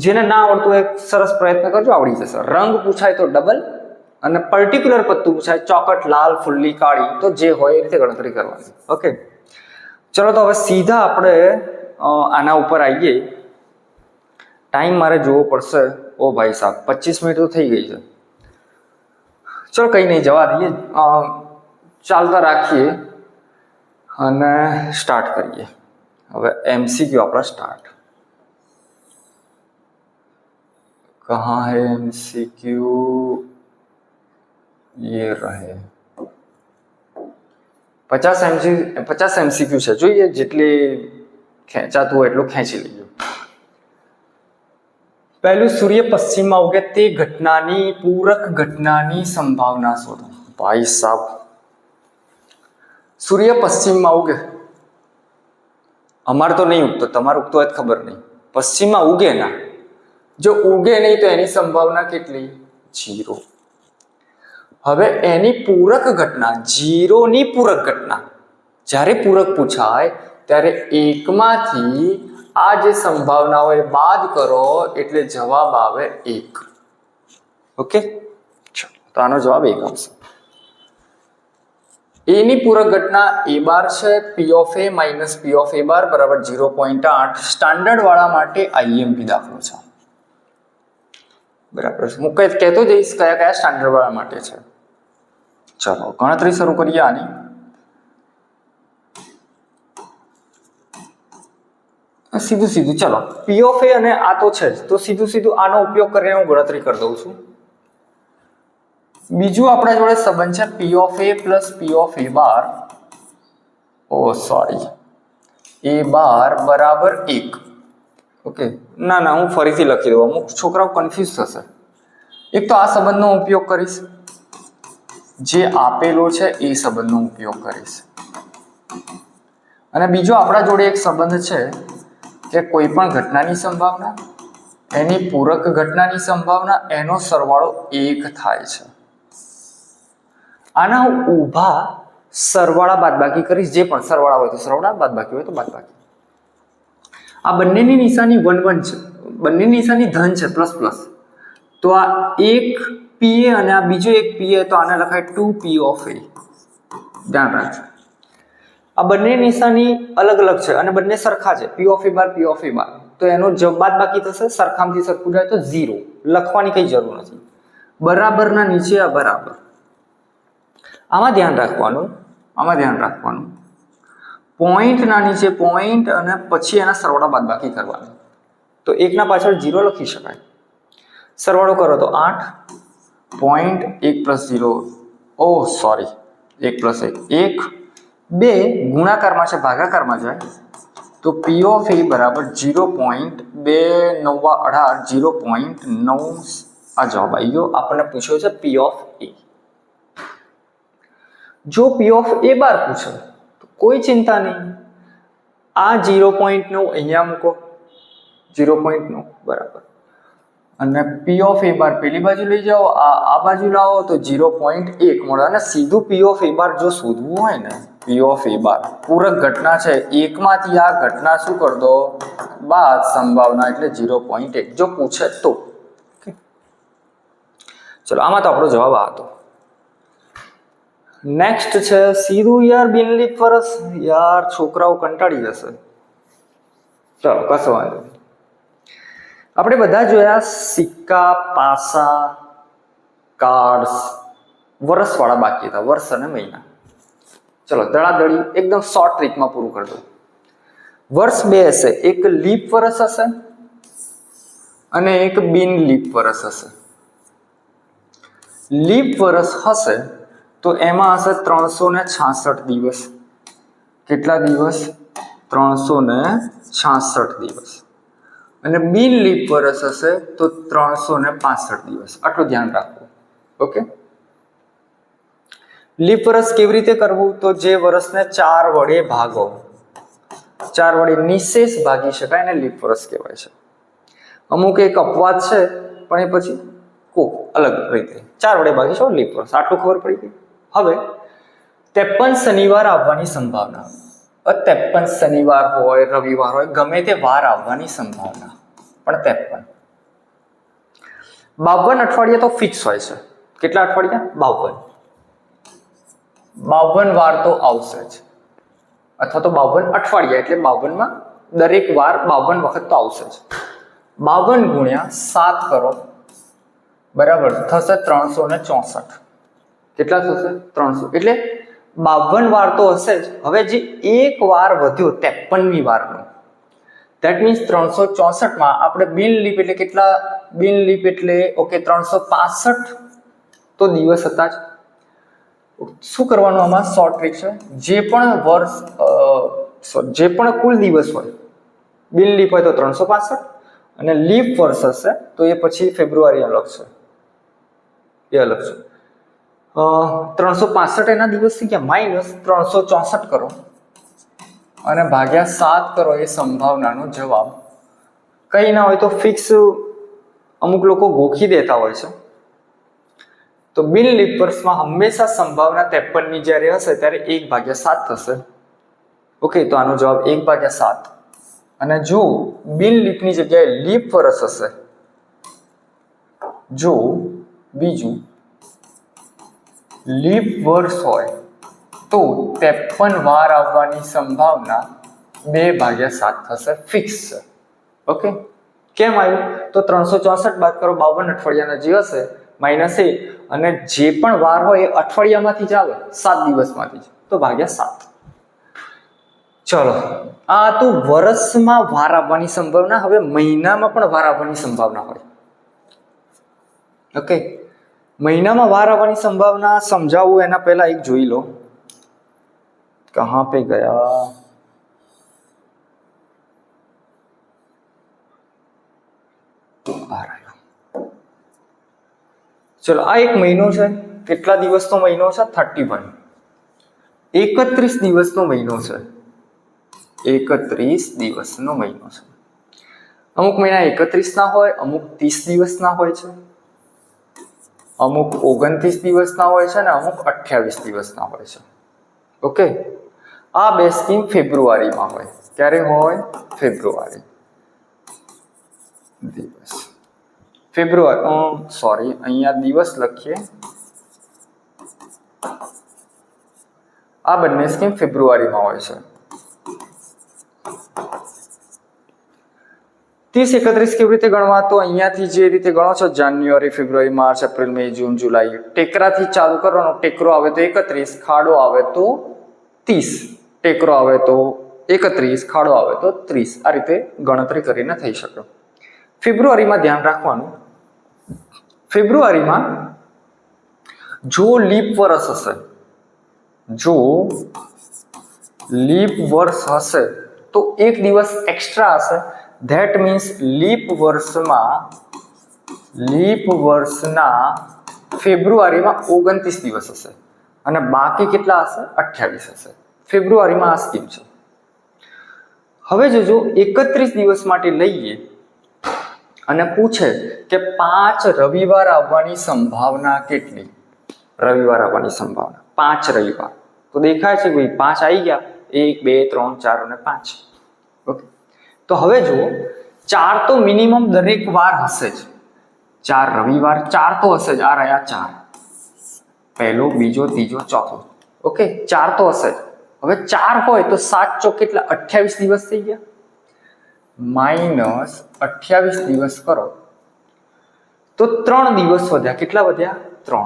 જેને ના આવડતું એક સરસ પ્રયત્ન કરજો, આવડી જશે. રંગ પૂછાય તો ડબલ, અને પર્ટિક્યુલર પત્તું પૂછાય ચોકટ લાલ, ફુલ્લી કાળી, તો જે હોય એ રીતે ગણતરી કરવાની. ઓકે, ચલો તો હવે સીધા આપણે આના ઉપર આવીએ. ટાઈમ મારે જોવો પડશે. ઓ ભાઈ સાહેબ, 25 મિનિટ તો થઈ ગઈ છે. ચલો કંઈ નહીં, જવા દઈએ, ચાલતા રાખીએ અને સ્ટાર્ટ કરીએ. હવે MCQ આપણા સ્ટાર્ટ. कहाँ है MCQ? ये रहे 50 MCQ છે. જોઈએ જેટલી ખેંચાતું હોય એટલું ખેંચી લઈએ. પહેલું, સૂર્ય પશ્ચિમમાં ઉગે તે ઘટનાની પૂરક ઘટનાની સંભાવના શોધો. ભાઈ સાહેબ, સૂર્ય પશ્ચિમમાં ઉગે, અમારે તો નહીં ઉગતો, તમારે ઉગતો હોય ખબર નહીં. પશ્ચિમમાં ઉગે ના, જો ઉગે નહીં તો એની સંભાવના કેટલી? 0. હવે એની પૂરક ઘટના, 0ની પૂરક ઘટના, જ્યારે પૂરક પૂછાય ત્યારે 1માંથી આ જે સંભાવના હોય બાદ કરો એટલે જવાબ આવે 1. ઓકે, તો આનો જવાબ 1 આવશે. એની પૂરક ઘટના A બાર છે. P of A minus P of A બાર બરાબર 0.8. સ્ટાન્ડર્ડ વાળા માટે IMP દાખલો છે. બરાબર છે, હું કહેતો જઈશ કયા સ્ટાન્ડર્ડ વાળા માટે છે. ચલો ગણતરી શરૂ કરીએ આની. સીધું ચલો, P of A અને આ તો છે જ, તો સીધું આનો ઉપયોગ કરીને હું ગણતરી કરી દઉં છું. બીજું આપણા જોડે સંબંધ છે P of A plus P of A bar, A બાર બરાબર 1. ઓકે, ના હું ફરીથી લખી દઉં, અમુક છોકરાઓ કન્ફ્યુઝ થશે. એક તો આ સંબંધનો ઉપયોગ કરીશ, જે આપેલો છે એ સંબંધનો ઉપયોગ કરીશ, અને બીજો આપણા જોડે એક સંબંધ છે કે કોઈ પણ ઘટનાની સંભાવના, એની પૂરક ઘટનાની સંભાવના, એનો સરવાળો 1 થાય છે. આના હું ઊભા સરવાળા બાદબાકી કરીશ. જે પણ સરવાળા હોય તો સરવાળા, બાદબાકી હોય તો બાદબાકી. આ બંનેની નિશાની 1 1 છે, બંનેની નિશાની ધન છે, પ્લસ પ્લસ. તો આ એક PA અને આ બીજો એક PA, તો આને લખાય 2P of A. ધ્યાન રાખજો, આ બંને નિશાની અલગ છે અને બંને સરખા છે. P of A bar, P of A બાર, તો એનો જવાબ બાદબાકી થશે. સરખામથી સરખું જાય તો 0. લખવાની કઈ જરૂર નથી. બરાબરના નીચે આ બરાબર. આમાં ધ્યાન રાખવાનું, પોઈન્ટના નીચે પોઈન્ટ અને પછી એના સરવાળા બાદબાકી કરવાની. તો 1 પાછળ 0 લખી શકાય. સરવાળો કરો તો 8. પોઈન્ટ 1 plus 0, 1 plus 1, 2 ગુણાકારમાં છે, ભાગાકારમાં જાય તો P of A બરાબર 0.2 9 18, 0.9. આ જવાબ આવી ગયો. આપણને પૂછ્યો છે P of A. જો P of A બાર પૂછે તો કોઈ ચિંતા નહીં, આ 0.9 અહીંયા મૂકો, 0.9 બરાબર, અને P of A બાર પેલી બાજુ લઈ જાઓ, આ બાજુ લાવો તો 0.1 મળે. અને સીધું P of A બાર જો શોધવું હોય ને, P of A બાર પૂરક ઘટના છે, 1માંથી આ ઘટના શું કર દો બાદ સંભાવના, એટલે 0.1 જો પૂછે તો. ચલો આમાં તો આપણો જવાબ આ હતો. નેક્સ્ટ છે સીધું. યાર બિનલીફ ફરસ, યાર છોકરાઓ કંટાળી જશે. ચલો કશો વાંધો નહીં. આપણે બધા જોયા સિક્કા, પાસા, કાર્ડ્સ, વર્ષવાળા બાકી હતા, વર્ષ અને મહિના. ચલો દડાદડી એકદમ શોર્ટ ટ્રીકમાં પૂરું કરી દઉં. વર્ષ 2 હશે, એક લીપ વર્ષ હશે અને એક બિન લીપ વર્ષ હશે. લીપ વર્ષ હશે તો એમાં હશે 366 દિવસ. કેટલા દિવસ? 366 દિવસ. અને બિન લીપ વર્ષ હશે તો 365 દિવસ. આટલું ધ્યાન રાખવું. ઓકે. લીપ વર્ષ કેવી રીતે કરવું? તો જે વર્ષને 4 વડે ભાગો, 4 વડે નિશેષ ભાગી શકાય એને લીપ વર્ષ કહેવાય છે. અમુક એક અપવાદ છે પણ એ પછી કોક અલગ રીતે 4 વડે ભાગી શકો લીપ વર્ષ. આટલું ખબર પડી ગઈ. હવે 53 શનિવાર આવવાની સંભાવના. 53 શનિવાર હોય, રવિવાર હોય, ગમે તે વાર આવવાની સંભાવના, પણ 53. 52 અઠવાડિયા તો ફિક્સ હોય છે. કેટલા અઠવાડિયા? 52. 52 વાર તો આવશે જ, અથવા તો 52 અઠવાડિયા એટલે 52માં દરેક વાર 52 વખત તો આવશે જ. 52 ગુણ્યા 7 કરો, બરાબર થશે 364. કેટલા થશે? 300. એટલે 52 વાર તો હશે જ. હવે જે એક વાર વધ્યો 53મી વારનો, ધેટ મીન્સ 364માં આપણે બિન લીપ એટલે કેટલા? બિન લીપ એટલે ઓકે 365 તો દિવસ હતા જ. શું કરવાનું આમાં? શોર્ટ ટ્રીક છે. જે પણ વર્ષ જે પણ કુલ દિવસ હોય, બિન લીપ હોય તો 365 અને લીપ વર્ષ હશે તો એ પછી ફેબ્રુઆરી અલગ છે, એ અલગ છે. 365 એના દિવસ થઈ ગયા, માઇનસ 364 કરો અને ભાગ્યા 7 કરો. એ સંભાવનાનો જવાબ કઈ ના હોય તો ફિક્સ અમુક લોકો ગોખી દેતા હોય છે. તો બિન લીપ વર્ષમાં હંમેશા સંભાવના 53ની જ્યારે હશે ત્યારે 1/7 થશે. ઓકે, તો આનો જવાબ 1/7. અને જો બિન લીપની જગ્યાએ લીપ વર્ષ હશે, જો બીજું લીપ વર્ષ હોય તો 53 વાર આવવાની સંભાવના 2/7 થશે, ફિક્સ છે. ઓકે, કેમ આવ્યું? તો 364 બાદ કરો 52 અઠવાડિયાના જે હશે -1, અને જે પણ વાર હોય એ અઠવાડિયામાંથી જ આવે, 7 દિવસમાંથી જ, તો /7. ચલો, આ તો વર્ષમાં વાર આવવાની સંભાવના. હવે મહિનામાં પણ વાર આવવાની સંભાવના હોય. ઓકે, મહિનામાં વાર આવવાની સંભાવના સમજાવું એના પહેલા એક જોઈ લો. કહા પે ગયા? ચલો, આ એક મહિનો છે. કેટલા દિવસનો મહિનો છે? 31. 31 દિવસનો મહિનો છે. 31 દિવસનો મહિનો છે. અમુક મહિના 31 ના હોય, અમુક 30 દિવસના હોય છે, અમુક 29 દિવસના હોય છે અને અમુક 28 દિવસના હોય છે. ઓકે, આ બે સ્કીમ ફેબ્રુઆરીમાં હોય. ક્યારે હોય? ફેબ્રુઆરી દિવસ. ફેબ્રુઆરી સોરી, અહીંયા દિવસ લખીએ. આ બંને સ્કીમ ફેબ્રુઆરીમાં હોય છે. 30-31 કેવી રીતે ગણવા? તો અહીંયાથી જે રીતે ગણો છો, જાન્યુઆરી, ફેબ્રુઆરી, માર્ચ, એપ્રિલ, મે, જૂન, જુલાઈ, ટેકરાથી ચાલુ કરવાનો. ટેકરો આવે તો 31, ખાડો આવે તો 30, ટેકરો આવે તો 31, ખાડો આવે તો 30. આ રીતે ગણતરી કરીને થઈ શકે. ફેબ્રુઆરીમાં ધ્યાન રાખવાનું, ફેબ્રુઆરીમાં જો લીપ વર્ષ હશે, જો લીપ વર્ષ હશે તો એક દિવસ એક્સ્ટ્રા હશે. ધેટ મીન્સ લીપ વર્ષના ફેબ્રુઆરીમાં 29 દિવસ હશે અને બાકી કેટલા હશે? 28 હશે. ફેબ્રુઆરીમાં આ સ્કીમ છે. હવે જોજો, 31 દિવસ માટે લઈએ અને પૂછે કે 5 રવિવાર આવવાની સંભાવના કેટલી? રવિવાર આવવાની સંભાવના 5 રવિવાર. તો દેખાય છે ભાઈ 5 આવી ગયા, 1, 2, 3, 4 અને 5. ઓકે, તો હવે જુઓ, 4 તો મિનિમમ દરેક વાર હશે જ. 4 રવિવાર, 4 તો હશે જ. આ રહ્યા 4, પહેલો, બીજો, ત્રીજો, ચોથો. ઓકે, 4 તો હશે જ. હવે 4 હોય તો 7 ચોક કેટલા? 28 દિવસ થઈ ગયા. -28 દિવસ કરો તો 3 દિવસ વધ્યા. કેટલા વધ્યા? 3.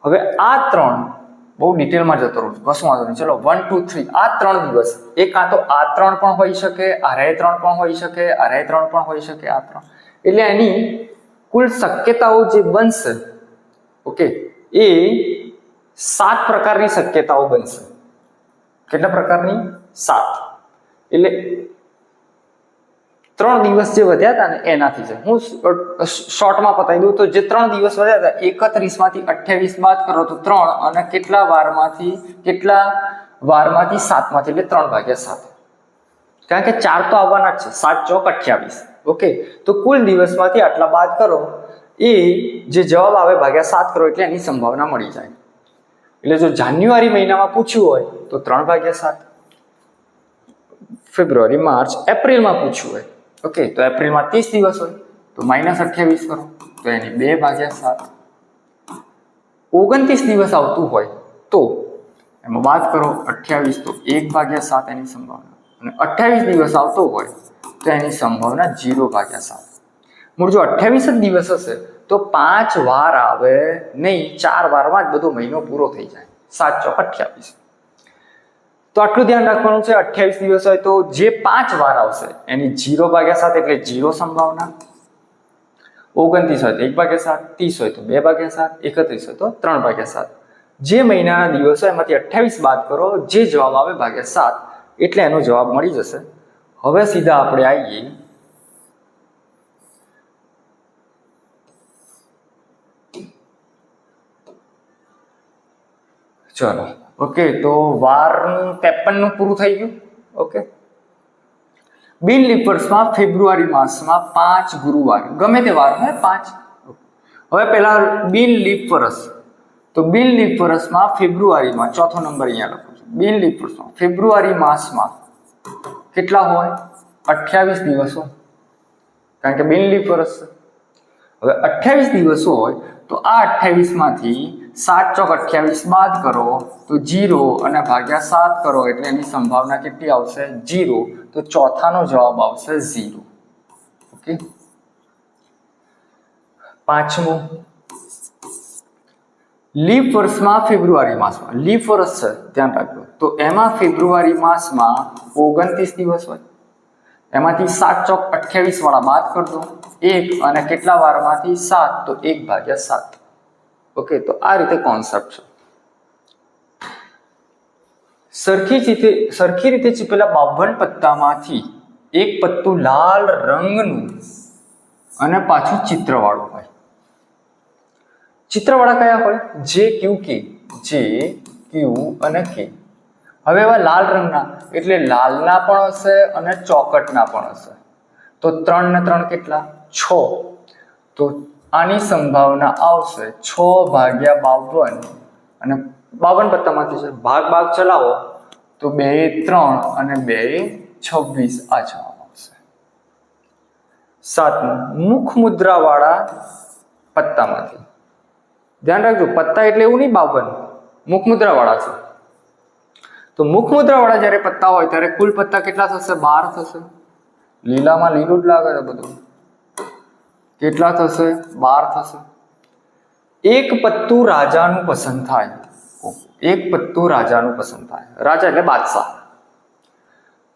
હવે આ 3 બહુ ડિટેલમાં જતો રહું છું, કશું વાંધો નહીં. ચલો 1, 2, 3, આ 3 દિવસ, એ કાં તો આ 3 પણ હોઈ શકે, આ 3 પણ હોઈ શકે, આ 3 પણ હોઈ શકે, આ 3. એટલે એની કુલ શક્યતાઓ જે બનશે, ઓકે, એ 7 પ્રકારની શક્યતાઓ બનશે. કેટલા પ્રકારની? 7. એટલે 3 દિવસ જે વધ્યા હતા ને એનાથી છે. હું શોર્ટમાં પતાવી દઉં તો જે 3 દિવસ વધ્યા હતા 31 માંથી 28 બાદ કરો તો 3 અને કેટલા વારમાંથી 7 માંથી એટલે 3/7. કારણ કે 4 તો આવવાના જ છે. 7 ચોક 28. ઓકે, તો કુલ દિવસમાંથી આટલા બાદ કરો એ જે જવાબ આવે ભાગ્યા 7 કરો એટલે એની સંભાવના મળી જાય. એટલે જો જાન્યુઆરી મહિનામાં પૂછ્યું હોય તો 3/7, ફેબ્રુઆરી, માર્ચ, એપ્રિલમાં પૂછ્યું હોય ઓકે તો એપ્રિલમાં 30 દિવસ હોય તો -28 કરો તો એની 2/7. 29 દિવસ આવતું હોય તો એમાં બાદ કરો 28 તો 1/7 એની સંભાવના, અને 28 દિવસ આવતો હોય તો એની સંભાવના 0/7. મૂળ જો 28 જ દિવસ હશે તો 5 વાર આવે નહીં, 4 વારમાં જ બધો મહિનો પૂરો થઈ જાય. 7 ચોક 28. તો આટલું ધ્યાન રાખવાનું છે. 28 દિવસ હોય તો જે 5 વાર આવશે એની 0/7 એટલે 0 સંભાવના. 29 હોય તો 1/7, 30 હોય તો 2/7, 31 હોય તો 3/7. જે મહિનાના દિવસો એમાંથી 28 બાદ કરો, જે જવાબ આવે /7 એટલે એનો જવાબ મળી જશે. હવે સીધા આપણે આવીએ ચલો ઓકે તો વારનું 53 પૂરું થઈ ગયું. ઓકે, બિન લીપ વર્ષમાં ફેબ્રુઆરી માસમાં 5 ગુરુવાર, ગમે તે વાર હોય 5. હવે પહેલા બિન લીપ વર્ષ, તો બિન લીપ વર્ષમાં ફેબ્રુઆરીમાં ચોથો નંબર અહીંયા લખું છું. બિન લીપ વર્ષમાં ફેબ્રુઆરી માસમાં કેટલા હોય? 28 દિવસો, કારણ કે બિન લીપ વર્ષ છે. હવે 28 દિવસો હોય તો આ 28 માંથી 7 ચોક 28 બાદ કરો તો 0 અને /7 કરો એટલે એની સંભાવના કેટલી આવશે? 0. તો ચોથાનો જવાબ આવશે 0. ઓકે, પાંચમું લીપ વર્ષમાં ફેબ્રુઆરી માસમાં, લીપ વર્ષ છે ધ્યાન રાખજો, તો એમાં ફેબ્રુઆરી માસમાં 29 દિવસ હોય, એમાંથી 7 ચોક 28 વાળા બાદ કરજો 1 અને કેટલા વારમાંથી 7 તો 1/7. ઓકે, તો આ રીતે કોન્સેપ્ટ છે. સરખી રીતે ચીપેલા 52 પત્તામાંથી એક પત્તું લાલ રંગનું અને પાછું ચિત્રવાળું હોય. ચિત્રવાળા કયા હોય? જે ક્યુ કે, જે ક્યુ અને કે. હવે એવા લાલ રંગના એટલે લાલના પણ હશે અને ચોકટના પણ હશે. તો 3 ને 3 કેટલા? 6. તો આની સંભાવના આવશે 6/52 અને 52 પત્તામાંથી છે ભાગ ચલાવો તો 2 3 અને 2 26 આ જવાબ આવશે. 7મું મુખ મુદ્રા વાળા પત્તામાંથી, ધ્યાન રાખજો પત્તા એટલે એવું નહીં 52, મુખ મુદ્રા વાળા છે. તો મુખ મુદ્રા વાળા જ્યારે પત્તા હોય ત્યારે કુલ પત્તા કેટલા થશે? 12 થશે. લીલામાં લીલું જ લાગે છે બધું. કેટલા થશે? 12 થશે. એક પત્તું રાજાનું પસંદ થાય, એક પત્તું રાજાનું પસંદ થાય. રાજા એટલે બાદશાહ.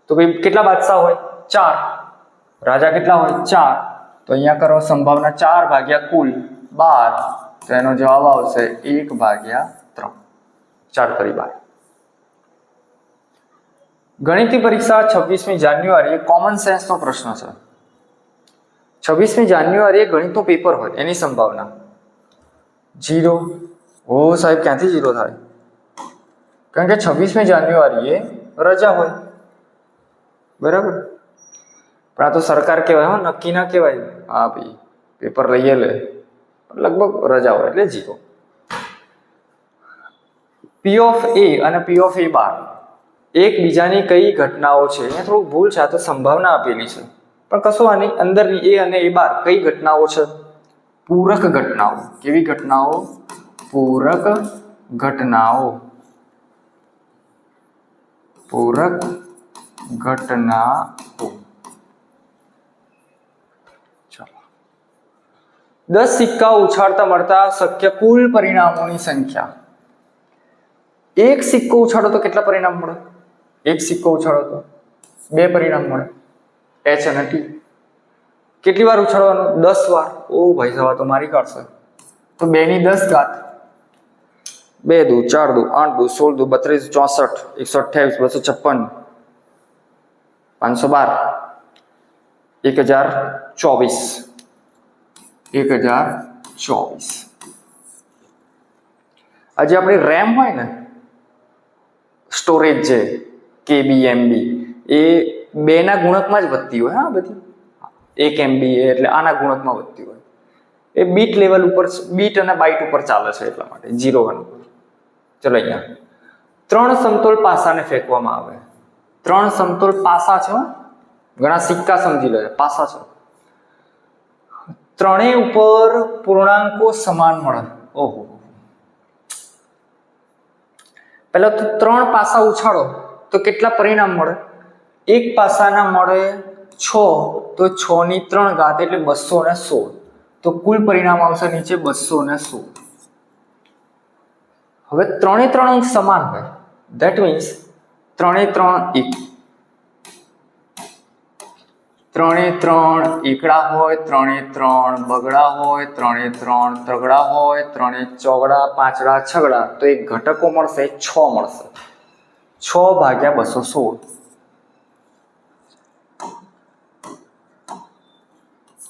તો ભાઈ કેટલા બાદશાહ હોય? 4. રાજા કેટલા હોય? 4. તો અહીંયા કરો સંભાવના 4 ભાગ્યા કુલ 12, તો એનો જવાબ આવશે 1/3. 4 × 12. ગણિતની પરીક્ષા 26મી જાન્યુઆરીએ કોમન સેન્સનો પ્રશ્ન છે. 26મી જાન્યુઆરીએ ગણિતનું પેપર હોય, એની સંભાવના 0. ઓ સાહેબ, ક્યાંથી 0 થાય? કારણ કે 26મી જાન્યુઆરીએ રજા હોય, બરાબર. પણ આ તો સરકાર કહેવાય, હા, નક્કી ના કહેવાય. હા ભાઈ પેપર લઈએ લે, લગભગ રજા હોય એટલે 0. P of A અને P of A બાર એકબીજાની કઈ ઘટનાઓ છે? અહીંયા થોડું ભૂલ છે, આ તો સંભાવના આપેલી છે પણ કશું આની અંદરની A અને A બાર કઈ ઘટનાઓ છે? પૂરક ઘટનાઓ. કેવી ઘટનાઓ? પૂરક ઘટનાઓ. પૂરક ઘટનાઓ. ચાલો, 10 સિક્કા ઉછાળતા મળતા શક્ય કુલ પરિણામોની સંખ્યા. એક સિક્કો ઉછાળો તો કેટલા પરિણામ મળે? એક સિક્કો ઉછાળો તો 2 પરિણામ મળે, H અને T. કેટલી વાર ઉછાળવાનું? 10 વાર. ઓ ભાઈ સાહેબ, તો મારી કાઢશે. તો 2 ની 10 ઘાત, 2 દુ 4 દુ 8 દુ 16 દુ 32 64 128 256 512. 1024 આજે આપણી રેમ હોય ને સ્ટોરેજ છે કેબી એમબી એ 2 ના ગુણકમાં જ વધતી હોય. હા બધી 1 MB એટલે આના ગુણકમાં વધતી હોય. એ બીટ લેવલ ઉપર, બીટ અને બાઇટ ઉપર ચાલે છે એટલા માટે 0 1 ઉપર. ચલો અહીંયા 3 સમતોલ પાસાને ફેંકવામાં આવે. 3 સમતોલ પાસા છે, ઘણા સિક્કા સમજી લે, પાસા છે. ત્રણેય ઉપર પૂર્ણાંકો સમાન મળે. ઓહો, પહેલા તો 3 પાસા ઉછાળો તો કેટલા પરિણામ મળે? એક પાસાના મળે 6, તો 6 ની 3 ઘાત એટલે 216. તો કુલ પરિણામ આવશે નીચે 216. હવે 3 અંક સમાન હોય, ધેટ મીન્સ 3 એકડા હોય, 3 બગડા હોય, 3 ત્રગડા હોય, 3 ચોગડા, પાંચડા, છગડા, તો એક ઘટકો મળશે 6 મળશે. 6 ભાગ્યા 216.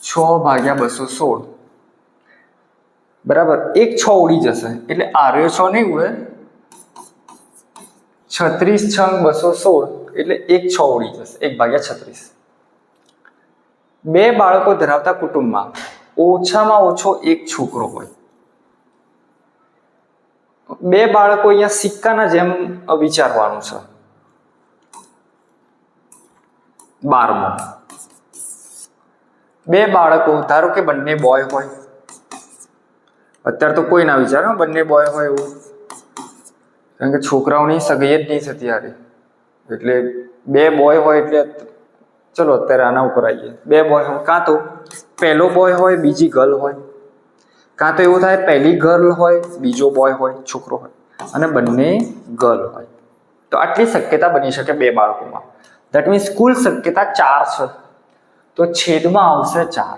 6 ભાગ્યા 216 બરાબર. એક 6 ઉડી જશે એટલે આર્યો 6 નહીં ઉડે. 36 છંગ 216 એટલે એક 6 ઉડી જશે, 1 ભાગ્યા 36. 2 બાળકો ધરાવતા કુટુંબમાં ઓછામાં ઓછો એક છોકરો હોય. 2 બાળકો અહીંયા સિક્કાના જેમ વિચારવાનું છે. 12મો 2 બાળકો, ધારો કે બંને બોય હોય. અત્યારે તો કોઈ ના વિચારે બંને બોય હોય એવું, કારણ કે છોકરાઓની સગાઈ જ નહીં થતી યાર. એટલે 2 બોય હોય એટલે ચલો અત્યારે આના ઉપર આવીએ. 2 બોય હોય, કાં તો પહેલો બોય હોય બીજી ગર્લ હોય, કાં તો એવું થાય પહેલી ગર્લ હોય બીજો બોય હોય, છોકરો હોય, અને બંને ગર્લ હોય. તો આટલી શક્યતા બની શકે 2 બાળકોમાં. ધેટ મીન્સ કુલ શક્યતા 4 છે. તો છેદમાં આવશે 4.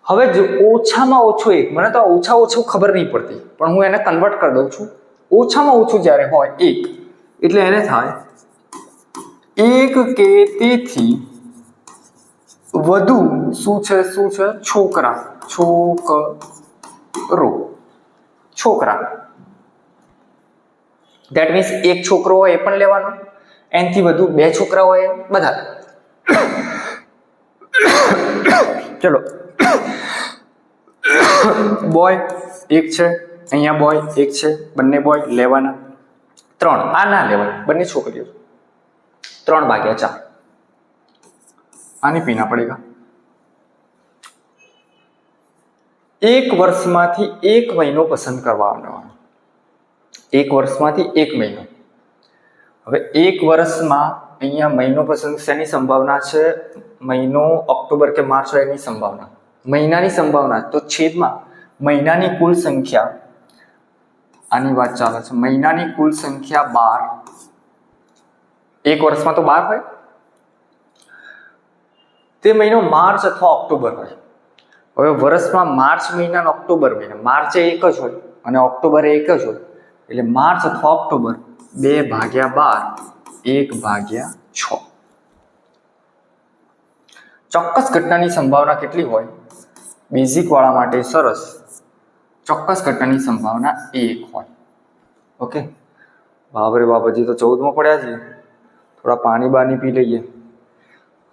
હવે જો ઓછામાં ઓછો એક, મને તો ઓછા ઓછું ખબર નહીં પડતી, પણ હું એને કન્વર્ટ કરી દઉં છું. ઓછામાં ઓછું જ્યારે હોય 1 એટલે એને થાય 1 કે તેથી વધુ શું છે છોકરા. ધેટ મીન્સ એક છોકરો હોય એ પણ લેવાનો, એનાથી વધુ 2 છોકરા હોય બધા. ચલો બોય 1 છે, અહીંયા બોય 1 છે, બંને બોય લેવાના. 3 આ ના લેવાય, બંને છોકરીઓ. 3 ભાગ્યા 4 આની પીના પડેગા. 1 વર્ષમાંથી 1 મહિનો પસંદ કરવાનો. 1 વર્ષમાંથી 1 મહિનો. હવે 1 વર્ષમાં અહીંયા મહિનો પસંદ શેની સંભાવના છે? મહિનો ઓક્ટોબર કે માર્ચ હોય એની સંભાવના, મહિનાની સંભાવના. તો છેદમાં મહિનાની કુલ સંખ્યા, આની વાત ચાલે છે, મહિનાની કુલ સંખ્યા 12. 1 વર્ષમાં તો 12 હોય. તે મહિનો માર્ચ અથવા ઓક્ટોબર હોય. હવે વર્ષમાં માર્ચ મહિના અને ઓક્ટોબર મહિના, માર્ચ 1 જ હોય અને ઓક્ટોબર 1 જ હોય, એટલે માર્ચ અથવા ઓક્ટોબર 2 ભાગ્યા 12 1 ભાગ્યા 6. ચોક્કસ ઘટનાની સંભાવના કેટલી હોય? બેઝિક વાળા માટે સરસ, ચોક્કસ ઘટનાની સંભાવના 1 હોય. ઓકે, બાપરે બાપ, હજી તો 14માં પડ્યા છીએ. થોડા પાણી પી લઈએ.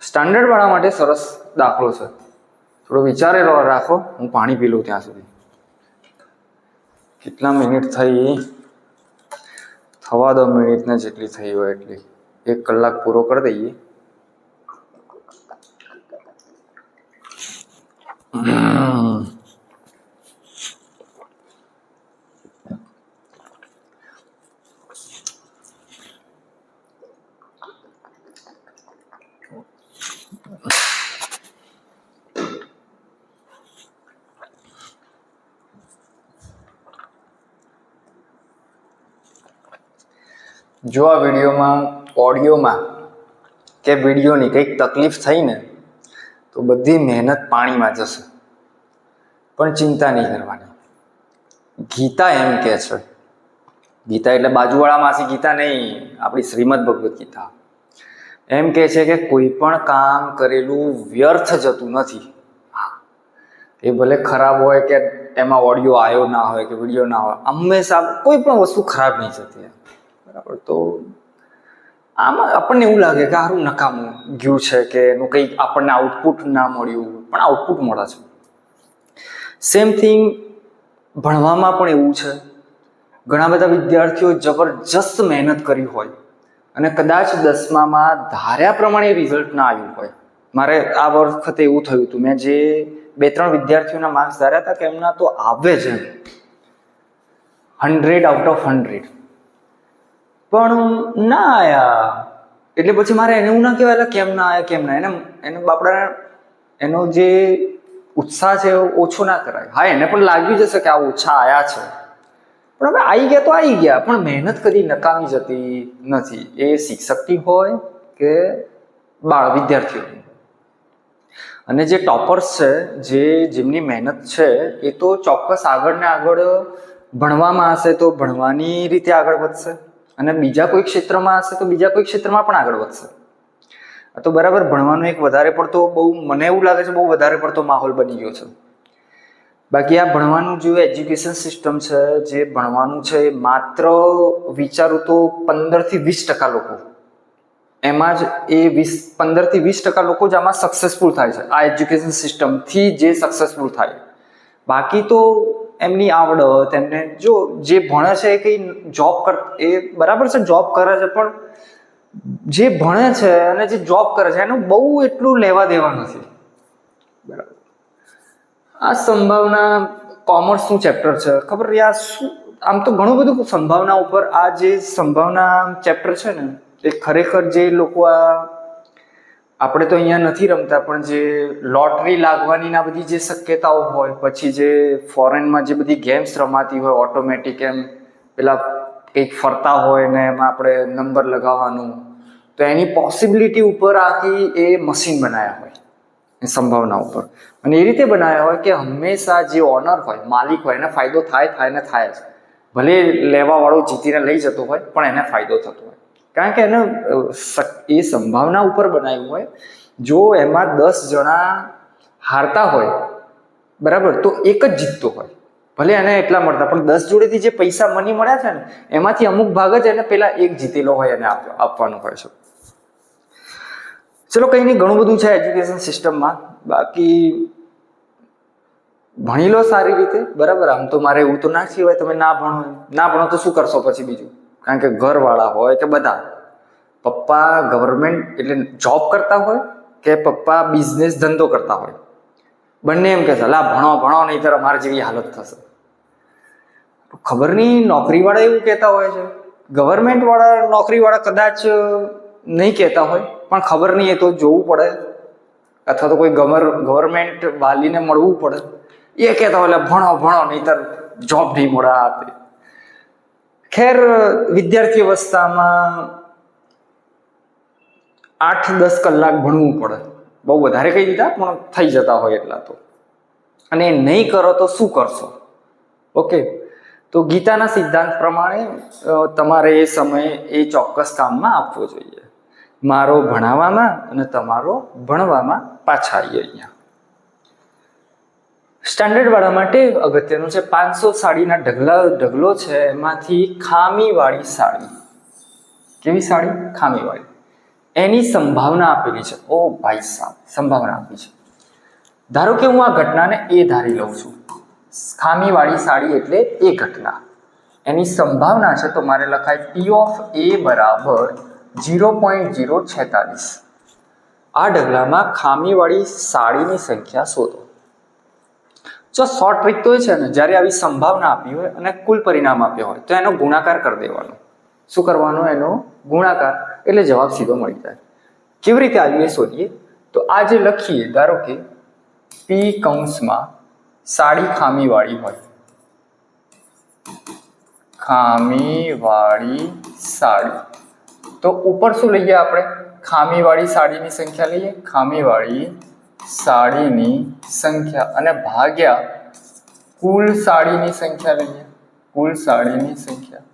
સ્ટાન્ડર્ડ વાળા માટે સરસ દાખલો છે, થોડો વિચારેલો રાખો. હું પાણી પી લઉં ત્યાં સુધી. કેટલા મિનિટ થઈ? થવા દો મિનિટને જેટલી થઈ હોય એટલી. 1 કલાક પૂરો કરી દઈએ. જો આ વિડીયોમાં ઓડિયોમાં કે વિડીયોની કંઈક તકલીફ થઈ ને તો બધી મહેનત પાણીમાં જશે. પણ ચિંતા નહીં કરવાની. ગીતા એમ કહે છે, ગીતા એટલે બાજુવાળા માસી ગીતા નહીં, આપણી શ્રીમદ ભગવદ્ ગીતા. એમ કહે છે કે કોઈ પણ કામ કરેલું વ્યર્થ જતું નથી. એ ભલે ખરાબ હોય કે એમાં ઓડિયો આવ્યો ના હોય કે વિડીયો ના હોય, હંમેશા કોઈ પણ વસ્તુ ખરાબ નહીં જતી. બરાબર. તો આમાં આપણને એવું લાગે કે સારું નકામું ગયું છે કે એનું કંઈ આપણને આઉટપુટ ના મળ્યું, પણ આઉટપુટ મળે છે. સેમ થિંગ ભણવામાં પણ એવું છે. ઘણા બધા વિદ્યાર્થીઓ જબરજસ્ત મહેનત કરી હોય અને કદાચ 10મામાં ધાર્યા પ્રમાણે રિઝલ્ટ ના આવ્યું હોય. મારે આ વખતે એવું થયું હતું. મેં જે 2-3 વિદ્યાર્થીઓના માર્ક્સ ધાર્યા હતા કે એમના તો આવે જ એમ 100 out of 100, પણ ના આયા. એટલે પછી મારે એને એવું ના કહેવાય કેમ ના આયા કેમ ના, એને બાપડા એનો જે ઉત્સાહ છે ઓછો ના કરાય. હા, એને પણ લાગ્યું જશે કે આ ઓછા આયા છે, પણ હવે આવી ગયા તો આવી ગયા. પણ મહેનત કદી નકામી જતી નથી, એ શિક્ષકની હોય કે બાળ વિદ્યાર્થીઓની. અને જે ટોપર્સ છે, જેમની મહેનત છે, એ તો ચોક્કસ આગળ ને આગળ ભણવામાં હશે તો ભણવાની રીતે આગળ વધશે, અને બીજા કોઈ ક્ષેત્રમાં હશે તો બીજા કોઈ ક્ષેત્રમાં પણ આગળ વધશે. તો બરાબર, ભણવાનો એક વધારે પડતો મને એવું લાગે છે બહુ વધારે પડતો માહોલ બની ગયો છે. બાકી આ ભણવાનું જે એજ્યુકેશન સિસ્ટમ છે, જે ભણવાનું છે, માત્ર વિચારું તો 15-20% લોકો, એમાં જ એ 15-20% લોકો જ આમાં સક્સેસફુલ થાય છે. આ એજ્યુકેશન સિસ્ટમથી જે સક્સેસફુલ થાય, બાકી તો એમની આવડત, એમને જો જે ભણે છે એ કંઈ જોબ એ બરાબર છે, જોબ કરે છે, પણ જે ભણે છે અને જે જોબ કરે છે એનું બહુ એટલું લેવા દેવા નથી. બરાબર. આ સંભાવના કોમર્સનું ચેપ્ટર છે, ખબર યાર શું, આમ તો ઘણું બધું સંભાવના ઉપર. આ જે સંભાવના ચેપ્ટર છે ને, એ ખરેખર જે લોકો આપણે તો અહીંયા નથી રમતા, પણ જે લોટરી લાગવાની ના બધી જે શક્યતાઓ હોય, પછી જે ફોરેનમાં જે બધી ગેમ્સ રમાતી હોય ઓટોમેટિક, એમ પેલા કંઈક ફરતા હોય ને એમાં આપણે નંબર લગાવવાનું, તો એની પોસિબિલિટી ઉપર આખી એ મશીન બનાવ્યા હોય એ સંભાવના ઉપર. અને એ રીતે બનાવ્યા હોય કે હંમેશા જે ઓનર હોય, માલિક હોય, એને ફાયદો થાય જ. ભલે લેવાવાળો જીતીને લઈ જતો હોય, પણ એને ફાયદો થતો હોય, કારણ કે એને એ સંભાવના ઉપર બનાવ્યું હોય. જો એમાં 10 જણા હારતા હોય, બરાબર, તો એક જ જીતતો હોય. ભલે એને એટલા મળતા, પણ 10 જોડેથી જે પૈસા મની મળ્યા છે ને, એમાંથી અમુક ભાગ જ એને પેલા એક જીતેલો હોય એને આપવાનું હોય છે. ચલો, કંઈ નહીં, ઘણું બધું છે એજ્યુકેશન સિસ્ટમમાં. બાકી ભણી લો સારી રીતે, બરાબર. આમ તો મારે એવું તો ના સિવાય તમે ના ભણો તો શું કરશો પછી બીજું? કારણ કે ઘરવાળા હોય કે બધા, પપ્પા ગવર્મેન્ટ એટલે જોબ કરતા હોય કે પપ્પા બિઝનેસ ધંધો કરતા હોય, બંને એમ કહેશે લા ભણો નહીં તો અમારી જેવી હાલત થશે. ખબર નહીં, નોકરીવાળા એવું કહેતા હોય છે, ગવર્મેન્ટવાળા નોકરીવાળા કદાચ નહીં કહેતા હોય, પણ ખબર નહીં, એ તો જોવું પડે, અથવા તો કોઈ ગવર્મેન્ટ વાલીને મળવું પડે. એ કહેતા હોય ભણો નહીંતર જોબ નહીં મળે. ખેર, વિદ્યાર્થી અવસ્થામાં 8-10 કલાક ભણવું પડે, બહુ વધારે કહી દીધા, પણ થઈ જતા હોય એટલા તો. અને નહીં કરો તો શું કરશો? ઓકે, તો ગીતાના સિદ્ધાંત પ્રમાણે તમારે એ સમયે એ ચોક્કસ કામમાં આપવો જોઈએ. મારો ભણાવવામાં અને તમારો ભણવામાં. પાછા આવીએ અહીંયા. સ્ટાન્ડર્ડ વાળા માટે અગત્યનું છે 500 સાડીના ઢગલો છે, એમાંથી ખામીવાળી સાડી. કેવી સાડી? ખામીવાળી. એની સંભાવના આપેલી છે. ઓ ભાઈ સાહેબ, સંભાવના આપી છે. ધારો કે હું આ ઘટનાને એ ધારી લઉં છું, ખામીવાળી સાડી એટલે એ ઘટના, એની સંભાવના છે, તો મારે લખાય P of A બરાબર 0.046. આ ઢગલામાં ખામીવાળી સાડીની સંખ્યા શોધો. જો શોર્ટ ટ્રીક તો એ છે ને, જ્યારે આવી સંભાવના આપી હોય અને કુલ પરિણામ આપ્યો હોય તો એનો ગુણાકાર કરી દેવાનો. શું કરવાનો? એનો ગુણાકાર, એટલે જવાબ સીધો મળી જાય. કેવી રીતે આવ્યું એ શોધીએ. તો આ જે લખીએ, ધારો કે P કૌંસમાં સાડી ખામીવાળી હોય, ખામીવાળી સાડી, તો ઉપર શું લઈએ આપણે? ખામીવાળી સાડીની સંખ્યા લઈએ, ખામીવાળી સાડીની સંખ્યા, અને ભાગ્યા કુલ સાડીની સંખ્યા લઈએ, કુલ સાડીની સંખ્યા.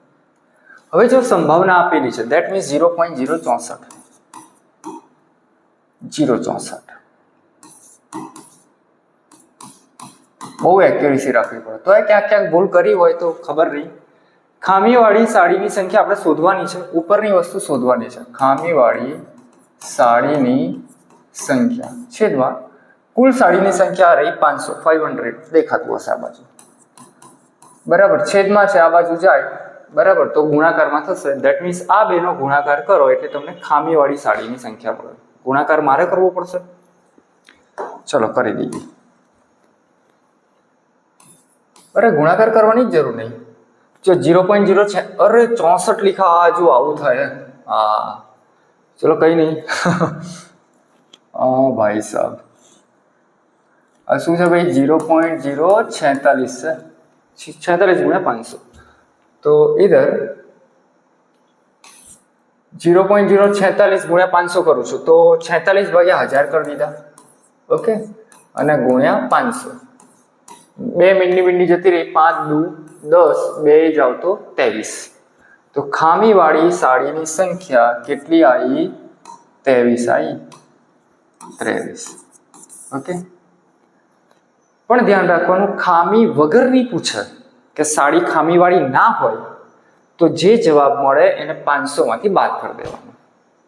હવે જો સંભાવના આપેલી છે, ધેટ મીન્સ 0.064, 0.64. બહુ એક્યુરેસી રાખવી પડે. તો ક્યાંક ક્યાંક ભૂલ કરી હોય તો ખબર નહીં. ખામીવાળી સાડીની સંખ્યા આપણે શોધવાની છે. ઉપરની વસ્તુ શોધવાની છે. ખામીવાળી સાડીની સંખ્યા છેદમાં કુલ સાડીની સંખ્યા રહી 500, 500 દેખાતું હશે આ બાજુ. બરાબર, છેદમાં છે, આ બાજુ જાય. બરાબર, તો ગુણાકારમાં થશે. ધેટ મીન્સ આ બેનો ગુણાકાર કરો એટલે તમને ખામીવાળી સાડીની સંખ્યા મળે. ગુણાકાર મારે કરવો પડશે. ચલો કરી દઈએ. અરે ગુણાકાર કરવાની જ જરૂર નહીં. જો 0.0 છે, અરે 64 લીખા. આ જો આવું થાય. હા ચલો કઈ નહીં. ભાઈ સાહેબ આ શું છે ભાઈ? 0.046 છે. 46 ગુણ્યા 500. તો ઇધર 0.046 ગુણ્યા 500 કરું છું તો 46 ભાગ્યા 1000 કરી દીધા. ઓકે, અને ગુણ્યા 500. 2 મિનિટ જતી રહી. 5 દુ 10, 2 જાવ તો 23. તો ખામીવાળી સાડીની સંખ્યા કેટલી આવી? 23 આવી. 23. ઓકે, પણ ધ્યાન રાખવાનું, ખામી વગરની પૂછે કે સાડી ખામીવાળી ના હોય તો જે જવાબ મળે એને 500 માંથી બાદ કરી દેવાનો.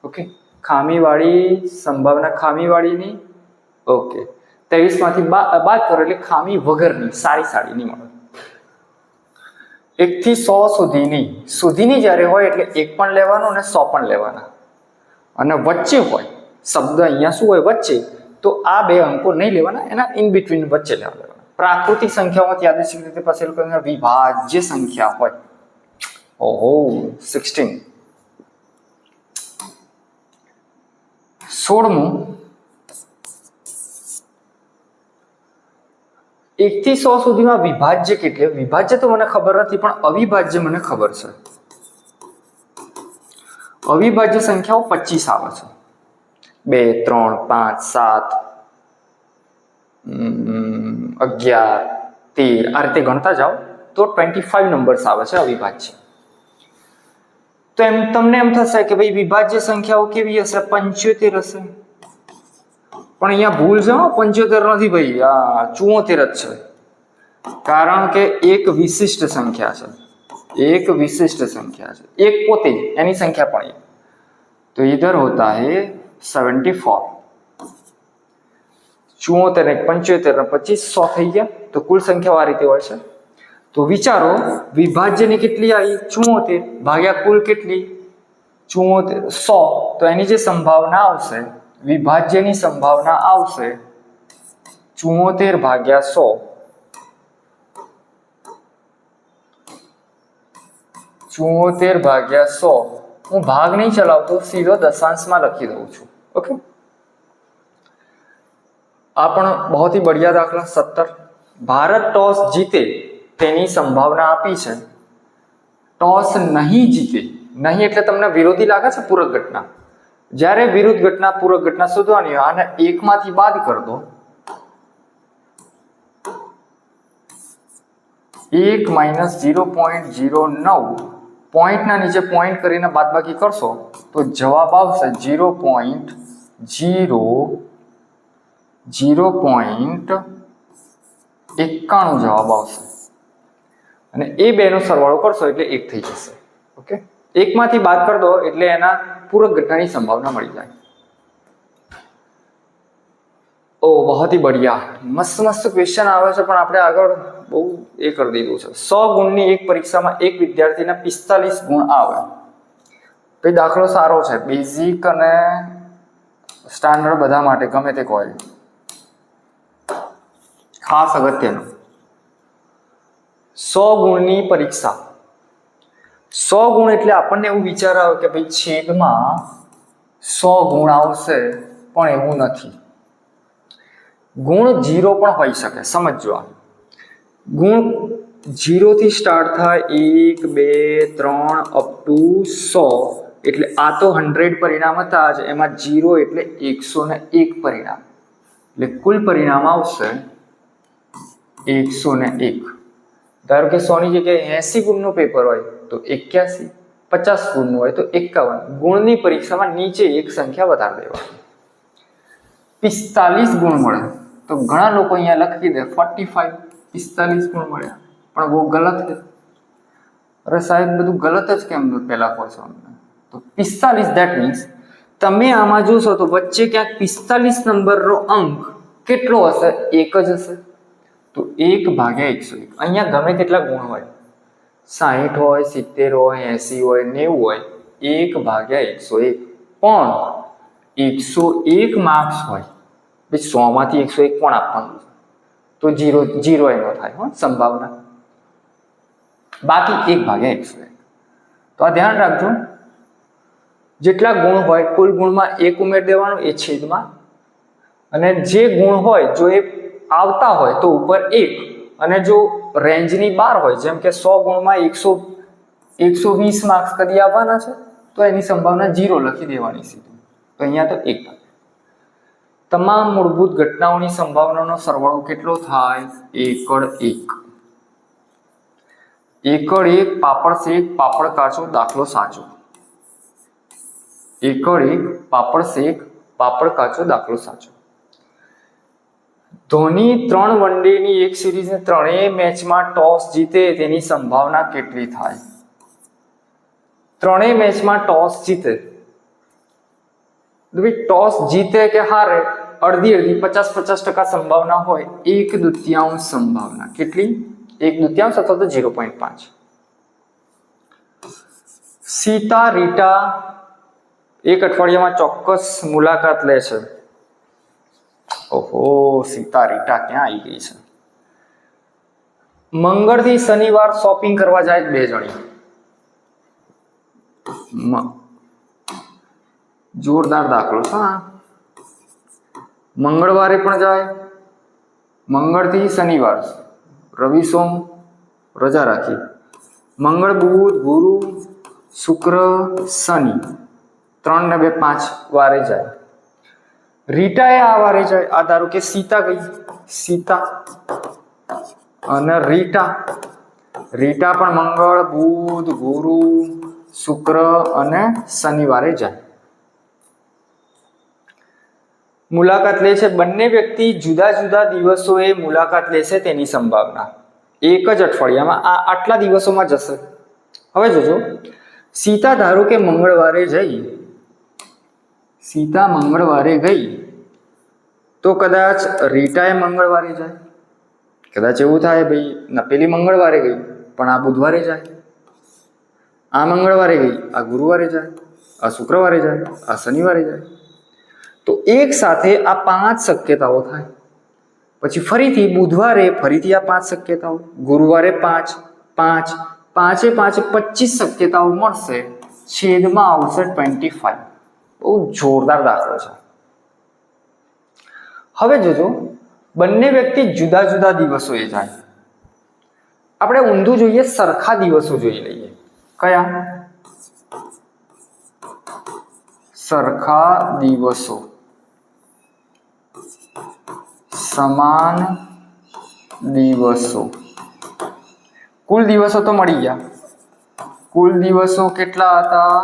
ઓકે, ખામીવાળી સંભાવના ખામીવાળીની. ઓકે, 23 માંથી બાદ કરો એટલે ખામી વગરની સારી સાડી નહીં મળે. 1 થી 100 સુધીની જ્યારે હોય એટલે 1 પણ લેવાનો અને 100 પણ લેવાના. અને વચ્ચે હોય શબ્દ અહીંયા શું હોય? વચ્ચે. તો આ બે અંકો નહીં લેવાના, એના ઇન બિટવીન વચ્ચે લેવાના. પ્રાકૃતિક સંખ્યાઓમાંથી યાદચ્છિક રીતે પછી લોકો વિભાજ્ય સંખ્યા હોય. ઓહો 16. 16મું 1 થી 100 સુધીમાં વિભાજ્ય કેટલી? વિભાજ્ય તો મને ખબર નથી, પણ અવિભાજ્ય મને ખબર છે. અવિભાજ્ય સંખ્યાઓ 25 આવે છે. 2, 3, 5, 7, 11, 13 આ રીતે ગણતા જાઓ તો 25 નંબર્સ આવે છે અવિભાજ્ય. તો એમ તમને એમ થશે કે ભાઈ વિભાજ્ય સંખ્યાઓ કેવી હશે? 75 હશે. પણ અહીંયા ભૂલ છે. 75 નથી ભાઈ, આ 74 જ છે. કારણ કે એક વિશિષ્ટ સંખ્યા છે. એક વિશિષ્ટ સંખ્યા છે. એક પોતે એની સંખ્યા પણ એક. તો इधर होता है 74. 74 75 25 100 થઈ ગયા. તો કુલ સંખ્યા આ રીતે હોય છે. તો વિચારો વિભાજ્યની કેટલી આવી? 74 ભાગ્યા કુલ કેટલી? 74 100. તો એની જે સંભાવના આવશે, વિભાજ્યની સંભાવના આવશે 74 ભાગ્યા 100. 74 ભાગ્યા 100. હું ભાગ નહીં ચલાવતો, સીધો દશાંશમાં લખી દઉં છું. ઓકે, આ પણ બહુ ही बढ़िया દાખલા. 17. ભારત ટોસ જીતે તેની સંભાવના આપી છે. ટોસ નહીં જીતે. નહીં એટલે તમને વિરોધી લાગે છે? પૂરક ઘટના. જ્યારે વિરુદ્ધ ઘટના પૂરક ઘટના શોધવાની હોય, આને 1 માંથી બાદ કરી દો. 1 માઇનસ 0.09 પોઈન્ટના નીચે પોઈન્ટ કરીને બાદબાકી કરશો તો જવાબ આવશે 0.91 જવાબ આવશે. અને એ બેનો સરવાળો કરશો એટલે 1 થઈ જશે. ઓકે, 1 માંથી બાદ કરી દો એટલે એના પૂરક ઘટનાની સંભાવના મળી જાય. ઓ બહુ ही बढ़िया. મસ્ત મસ્ત ક્વેશ્ચન આવે છે, પણ આપણે આગળ બહુ એ કરી દીધું છે. 100 ગુણની એક પરીક્ષામાં એક વિદ્યાર્થીના 45 ગુણ આવે. કઈ દાખલો સારો છે, બેઝિક અને સ્ટાન્ડર્ડ બધા માટે, ગમે તે કોઈ ખાસ અગત્યનું. 100 ગુણની પરીક્ષા. 100 ગુણ એટલે આપણને એવું વિચાર આવે કે ભાઈ છેદમાં 100 ગુણ આવશે, પણ એવું નથી. ગુણ 0 પણ હોઈ શકે. સમજો, ગુણ 0 થી સ્ટાર્ટ થાય, 1 2 3 અપ ટુ 100. એટલે આ તો 100 પરિણામ હતા જ, એમાં 0 એટલે 101 પરિણામ. એટલે કુલ પરિણામ આવશે 101. ધારો કે 100 ની જગ્યાએ 80 ગુણનું પેપર હોય તો 81, 50 ગુણનું હોય તો 51. ગુણની પરીક્ષામાં નીચે એક સંખ્યા વધારી દેવાની. 45 ગુણ મળે તો ઘણા લોકો અહીંયા લખી દે 45 45 ગુણ મળ્યા, પણ બહુ ગલત છે. અરે સાહેબ બધું ગલત જ કેમ પહેલા કહો છો અમને? તો 45 ધેટ મીન્સ તમે આમાં જોશો તો વચ્ચે ક્યાંક 45 નંબરનો અંક કેટલો હશે? એક જ હશે. તો 1/101. અહીંયા ગમે તેટલા ગુણ હોય, 60 હોય, 70 હોય, 80 હોય, 90 હોય, 1/101. પણ 101 માર્ક્સ હોય, ભાઈ 100 માંથી 101 પણ આપવાનું છે તો 0 એનો થાય સંભાવના, બાકી 1/101. તો આ ધ્યાન રાખજો, જેટલા ગુણ હોય કુલ ગુણમાં 1 ઉમેર દેવાનો એ છેદમાં, અને જે ગુણ હોય જો એ આવતા હોય તો ઉપર 1, અને જો રેન્જની બહાર હોય જેમ કે 100 ગુણમાં 120 માર્ક્સ કદી આવવાના છે તો એની સંભાવના 0 લખી દેવાની સીધું. તો અહીંયા તો 1. તમામ મૂળભૂત ઘટનાઓની સંભાવનાનો સરવાળો કેટલો થાય? એકડ 1. એકડ 1 પાપડ શેક પાપડ કાચો દાખલો સાચો. એકડ 1 પાપડ શેક પાપડ કાચો દાખલો સાચો. ધોની 3 વન ડેની એક સિરીઝને ત્રણેય મેચમાં ટોસ જીતે તેની સંભાવના કેટલી થાય? ત્રણેય મેચમાં ટોસ જીતે, ટોસ જીતે કે હારે અડધી 50% સંભાવના હોય, 1/2 સંભાવના. કેટલી? 1/2 અથવા તો 0.5. સીતા રીટા એક અઠવાડિયામાં ચોક્કસ મુલાકાત લે છે. ઓહો, સીતા રીટા ક્યાં આવી ગઈ છે? મંગળથી શનિવાર શોપિંગ કરવા જાય 2 જણી. જોરદાર દાખલો છે. મંગળવારે પણ જાય, મંગળથી શનિવાર, રવિ સોમ રજા રાખી, મંગળ બુધ ગુરુ શુક્ર શનિ 3 ને 2 5 વારે જાય. રીટાએ આ વારે જાય. આ ધારો કે સીતા ગઈ, સીતા અને રીટા પણ મંગળ બુધ ગુરુ શુક્ર અને શનિવારે જાય. મુલાકાત લે છે. બંને વ્યક્તિ જુદા જુદા દિવસોએ મુલાકાત લેશે તેની સંભાવના એક જ અઠવાડિયામાં આટલા દિવસોમાં જશે. હવે જોજો, સીતા ધારો કે મંગળવારે જઈ, સીતા મંગળવારે ગઈ તો કદાચ રીટાએ મંગળવારે જાય. કદાચ એવું થાય ભાઈ પેલી મંગળવારે ગઈ પણ આ બુધવારે જાય, આ મંગળવારે ગઈ આ ગુરુવારે જાય, આ શુક્રવારે જાય, આ શનિવારે જાય. તો એક સાથે આ 5 શક્યતાઓ થાય. પછી ફરીથી બુધવારે ફરીથી આ 5 શક્યતાઓ, ગુરુવારે 5 5 5 25 શક્યતાઓ મળશે. છેદમાં આવશે 25. બહુ જોરદાર દાખલો છે. હવે જોજો, બંને વ્યક્તિ જુદા જુદા દિવસોએ જાય. આપણે ઊંધું જોઈએ, સરખા દિવસો જોઈ લઈએ. કયા? સરખા દિવસો, સમાન દિવસો. કુલ દિવસો તો મળી ગયા. કુલ દિવસો કેટલા હતા?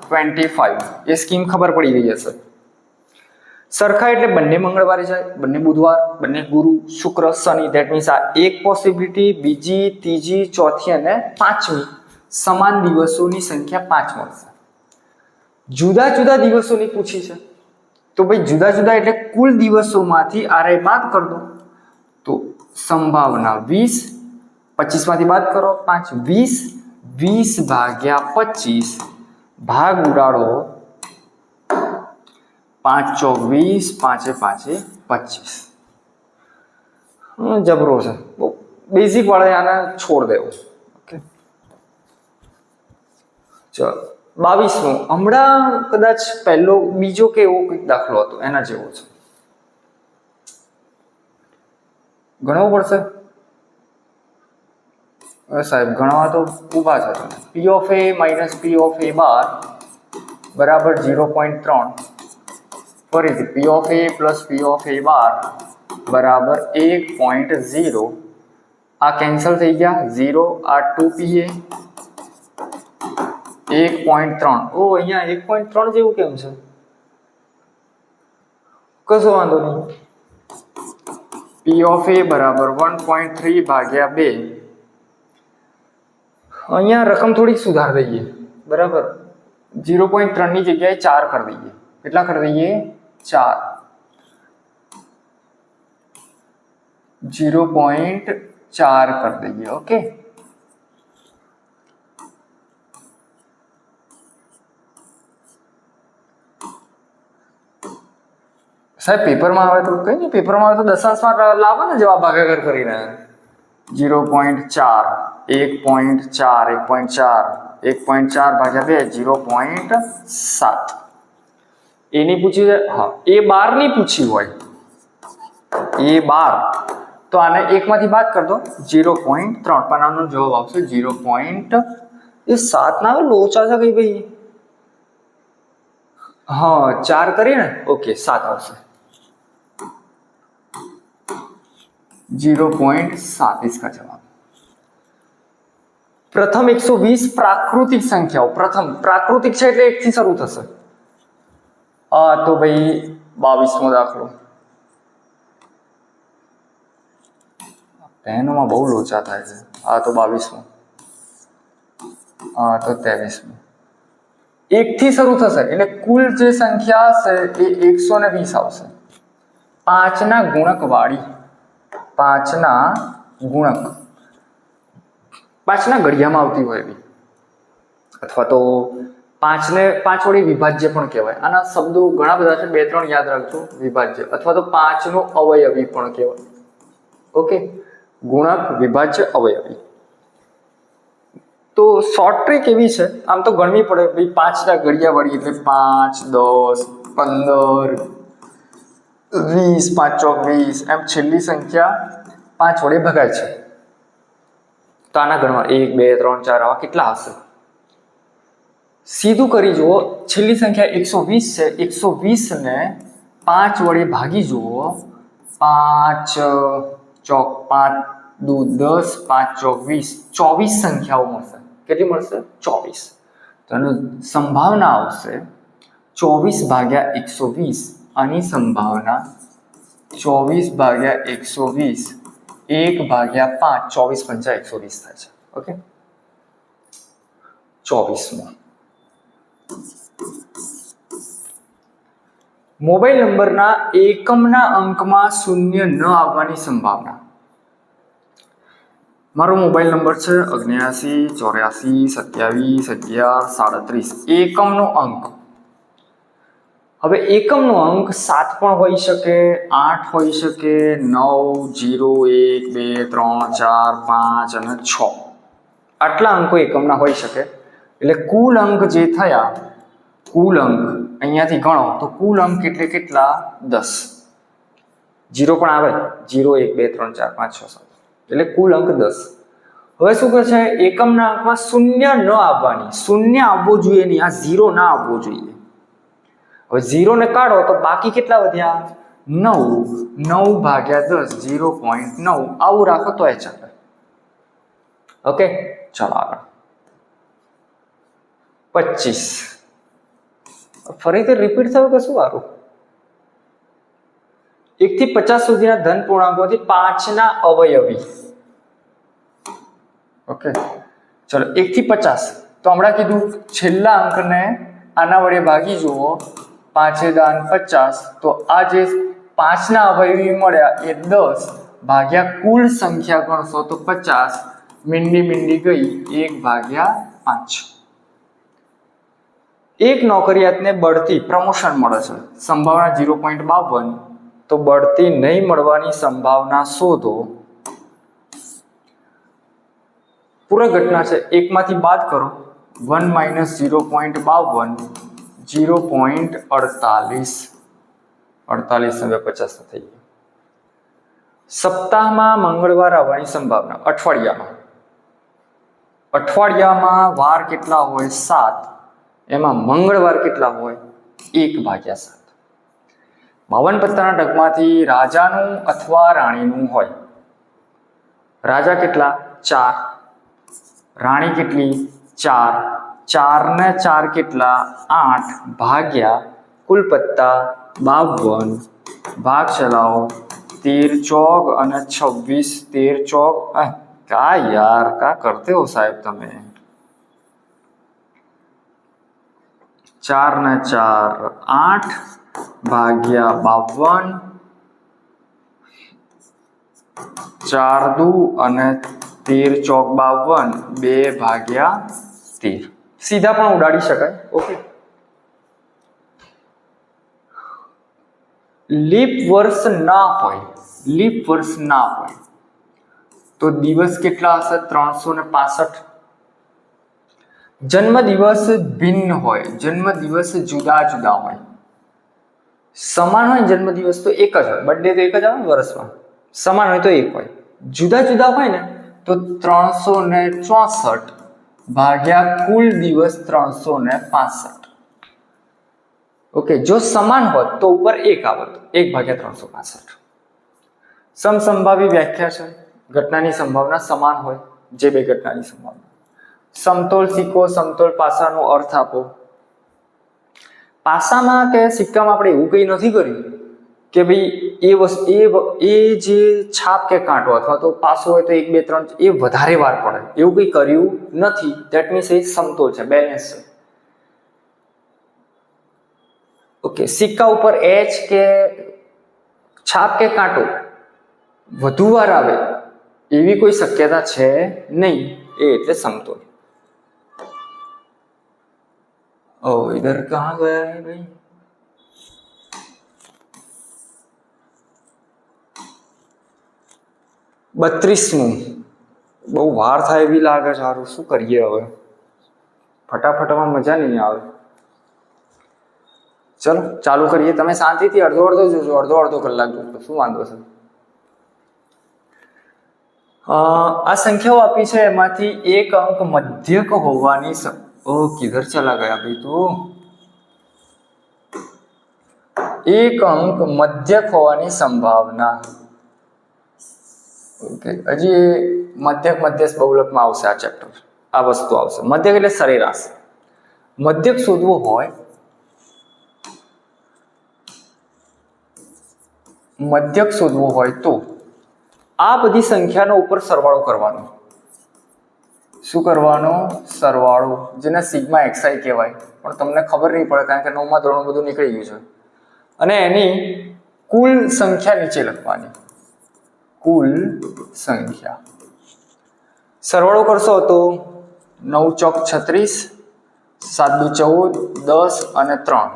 25. એ સ્કીમ ખબર પડી ગઈ હશે. સરખા એટલે બંને મંગળવારે જાય, બંને બુધવાર, બંને ગુરુ શુક્ર શનિ. ધેટ મીન્સ આ એક પોસિબિલિટી, બીજી ત્રીજી ચોથી અને પાંચમી સમાન દિવસોની સંખ્યા 5 મળશે. જુદા જુદા દિવસોની પૂછી છે તો ભાઈ જુદા જુદા એટલે કુલ દિવસોમાંથી આરે બાદ કરી દો તો સંભાવના 20. 25 માંથી બાદ કરો 5. 20/25 ભાગ ઉડાડો 5 ચોક 20, 5 5 25. જબરો છે, બેઝિક વાળા આને છોડ દેવો. ઓકે, ચલો 22મો. હમણાં કદાચ પહેલો બીજો કે એવો કંઈક દાખલો હતો એના જેવો છે. ગણવો પડશે સાહેબ, ગણવા તો ઊભા છે. P of A minus P of A bar બરાબર 0.3. ફરીથી P of A plus P of A bar બરાબર 1.0. આ કેન્સલ થઈ ગયા. 0 આ 2PA 1.3. ઓ અહીંયા 1.3 જેવું કેમ છે? કશો વાંધો નહીં. પી ઓફ એ બરાબર 1.3 ભાગ્યા 2. અહીંયા રકમ થોડીક સુધારી દઈએ. બરાબર, 0.3 ની જગ્યાએ 4 કરી દઈએ. કેટલા કરી દઈએ? 4. 0.4 કરી દઈએ. ઓકે, સાહેબ પેપરમાં આવે તો કઈ નહીં, પેપરમાં આવે તો દશાંશમાં લાવો ને જવાબ ભાગાકાર કરીને. 0.4, 1.4, 1.4 ભાગ્યા 2, 0.7. એની પૂછી છે. હા, એ 12 ની પૂછી હોય, એ 12 તો આને 1 માંથી બાદ કરી દો. 0.3 પણ આનો જવાબ આવશે 0. એ 7 ના આવે, લોચા છે કઈ ભાઈ. હા, 4 કરીએ ને, ઓકે 7 આવશે. 0.7 इसका जवाब. प्रथम 120 प्राकृतिक संख्याओं. प्रथम प्राकृतिक છે એટલે 1 થી શરૂ થશે. હા તો ભાઈ 22મો દાખલો. પેનમાં બહુ લોચા થાય છે. હા તો 22મો. હા તો 23મો. 1 થી શરૂ થશે એટલે કુલ જે સંખ્યા હશે એ 120 આવશે. 5 ના ગુણક વાળી, 5 ના ગુણક, 5 ના ઘડિયામાં આવતી હોય એવી, અથવા તો 5 ને 5 વડે વિભાજ્ય પણ કહેવાય. આના શબ્દો ઘણા બધા છે, 2-3 યાદ રાખજો. વિભાજ્ય અથવા તો 5 નો અવયવી પણ કહેવાય. ઓકે, ગુણક, વિભાજ્ય, અવયવી. તો શોર્ટ ટ્રીક એવી છે, આમ તો ગણવી પડે ભાઈ. 5 ના ઘડિયા વાળી એટલે 5, 10, 15, 20, 5 ચોક 20, એમ છેલ્લી સંખ્યા 5 વડે ભગાય છે. તો આના ગણવા 1, 2, 3, 4 આવા કેટલા હશે? સીધું કરી જુઓ. છેલ્લી સંખ્યા 120 છે. 120 ને 5 વડે ભાગી જુઓ. 5 ચોક 5 દુ 10, 5 ચોક 20, 24 સંખ્યાઓ મળશે. કેટલી મળશે? 24. તો એનું સંભાવના આવશે 24 ભાગ્યા 120. આની સંભાવના 24 ભાગ્યા 120, 1 ભાગ્યા 5, 24 × 5 120 થાય છે. ઓકે, 24મો. મોબાઈલ નંબરના એકમના અંકમાં 0 ન આવવાની સંભાવના. મારો મોબાઈલ નંબર છે 79 84 27 11 37. એકમનો અંક. હવે એકમનો અંક 7 પણ હોઈ શકે, 8 હોઈ શકે, 9, 0, 1, 2, 3, 4, 5 અને 6. આટલા અંકો એકમના હોઈ શકે. એટલે કુલ અંક જે થયા, કુલ અંક અહીંયાથી ગણો તો કુલ અંક એટલે કેટલા? 10. 0 પણ આવે, 0, 1, 2, 3, 4, 5, 6, 7. એટલે કુલ અંક 10. હવે શું કહે છે? એકમના અંકમાં 0 ન આવવાની. 0 આવવો જોઈએ નહીં, આ 0 ના આવવો જોઈએ. હવે 0 ને કાઢો તો બાકી કેટલા વધ્યા? 9. 9 ભાગ્યા 10, 0.9. આવું રાખો તો એ ચાલે. ઓકે, ચાલો આગળ. 25. ફરીથી રિપીટ થયું કે શું? સારું. 1 થી 50 સુધીના ધન પૂર્ણાંકોથી 5 ના અવયવી. ઓકે, ચલો 1 થી 50. તો હમણાં કીધું છેલ્લા અંકને આના વડે ભાગી જુઓ. 5 દાન 50. તો આ જે 5 ના અવયવી મળ્યા એ 10 ભાગ્યા કુલ સંખ્યા ગણશો તો 50. મીંડી ગઈ 1 ભાગ્યા 5. એક નોકરિયાતને બઢતી પ્રમોશન મળે છે. સંભાવના 0.52. તો બઢતી નહીં મળવાની સંભાવના શોધો. પૂરા ઘટના છે, 1 માંથી બાદ કરો. 1 - 0.52, 0.48. 48 ને 50 થઈ ગયું. સપ્તાહમાં મંગળવાર આવવાની સંભાવના. અઠવાડિયામાં વાર કેટલા હોય? 7. એમાં મંગળવાર કેટલા હોય? 1/7. 52 પત્તાના ઢગમાંથી રાજાનું અથવા રાણીનું હોય. રાજા કેટલા? 4. રાણી કેટલી? 4. 4 ને 4 કેટલા? 8 ભાગ્યા કુલ પત્તા 52. भाग चलाओ 13 चौक અને 26 13 चौक क्या यार क्या करते हो साहेब તમે 4 ને 4 8 ભાગ્યા 52 4 દુ અને 13 चौक 52 2 ભાગ્યા 13 सीधा પણ ઉડાડી શકાય ઓકે लीप वर्ष ना होय लीप वर्ष ना होय तो दिवस કેટલા હશે 365 जन्म दिवस भिन्न होय जन्म दिवस जुदा जुदा होय समान होय जन्म दिवस तो एक ज होय बर्थडे तो एक ज આવે વર્ષમાં समान होय तो एक होय जुदा जुदा होय ने तो 364 भाग्या कुल दिवस 365 ओके जो समान होत तो ऊपर एक आवत 1 भाग्या 365 समसंभावी व्याख्या है घटनानी संभावना समान होय जे बे घटनानी संभावना समतोल सिक्को समतोल पासानो अर्थ आपो पासामां के सिक्कामां आपणे एवुं कई नथी कर्युं के भाई ए जे छाप के कांटो अथवा तो पासो होय तो 1 2 3 ए वधारे वार पड़े एवुं कई कर्युं नथी देट मीन्स ए समतोल छे बेलेन्स छे ओके सिक्का ऊपर एच के छाप के कांटो વધુ વાર આવે એવી કોઈ શક્યતા છે નહીં એ એટલે સમતોલ ओ इधर कहाँ गया है भाई 32મું બહુ વાર થાય એવી લાગે છે હારું શું કરીએ હવે ફટાફટમાં મજા નહીં આવે चलो चालू करिए तमे शांतिथी अर्धो अर्धो जोजो अर्धो अर्धो कलाक जोजो शुं वांधो छे आ संख्याओं आपी छे एमांथी एक अंक मध्यक होवानी ओ किधर चला गया भाई तू एक अंक मध्यक होवानी संभावना ओके हजी मध्यक मध्यस्थ बहुलकमां आवशे आ चेप्टर आ वस्तु आवशे मध्यक एटले सरेराश मध्यक शोधवो होय मध्यक शोधवो होय तो आ बधी संख्यानो ऊपर सरवाळो करवानो शुं करवानो सरवाळो जेने सिग्मा xi कहेवाय पण तमने खबर नहीं पड़े कारण के 9मा धोरणमां बधुं निकळी गयुं छे अने एनी कुल संख्या नीचे लखवानी कुल संख्या सरवाळो करशो तो 9 चौक 36 7 दू 14 10 અને 3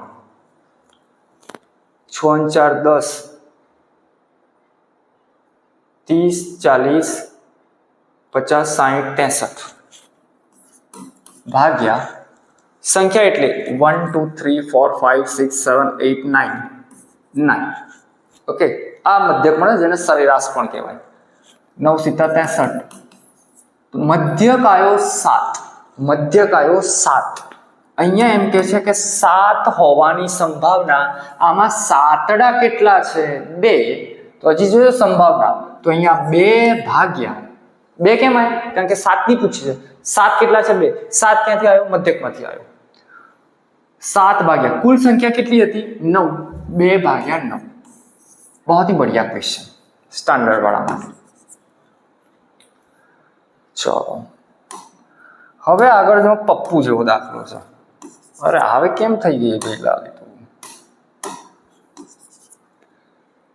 6 અને 4 10 30 40 50 60 63 भाग्या संख्या एटले 1 2 3 4 5 6 7 8 9 9 ओके आ मध्यक मळे जेने सरेराश पण कहेवाय 9 सीता 63 मध्यक आयो 7 मध्यक आयो 7 अहींया एम कहे छे के 7 होवानी संभावना आमां सातडा केटला छे 2 तो हजी जोयो संभावना तो अहींया 2 भाग्या 2 केम आया कारण के 7 ની પૂછી છે 7 કેટલા છે 2 7 ક્યાંથી આવ્યો મધ્યકમાંથી આવ્યો 7 भाग्या कुल संख्या कितनी थी 9 2 भाग्या 9 बहुत ही बढ़िया क्वेश्चन स्टैंडर्ड वाला में चलो હવે આગળ જો પપ્પુ જેવો દાખલો છે અરે હવે કેમ થઈ ગઈ ભાઈ લાલી તો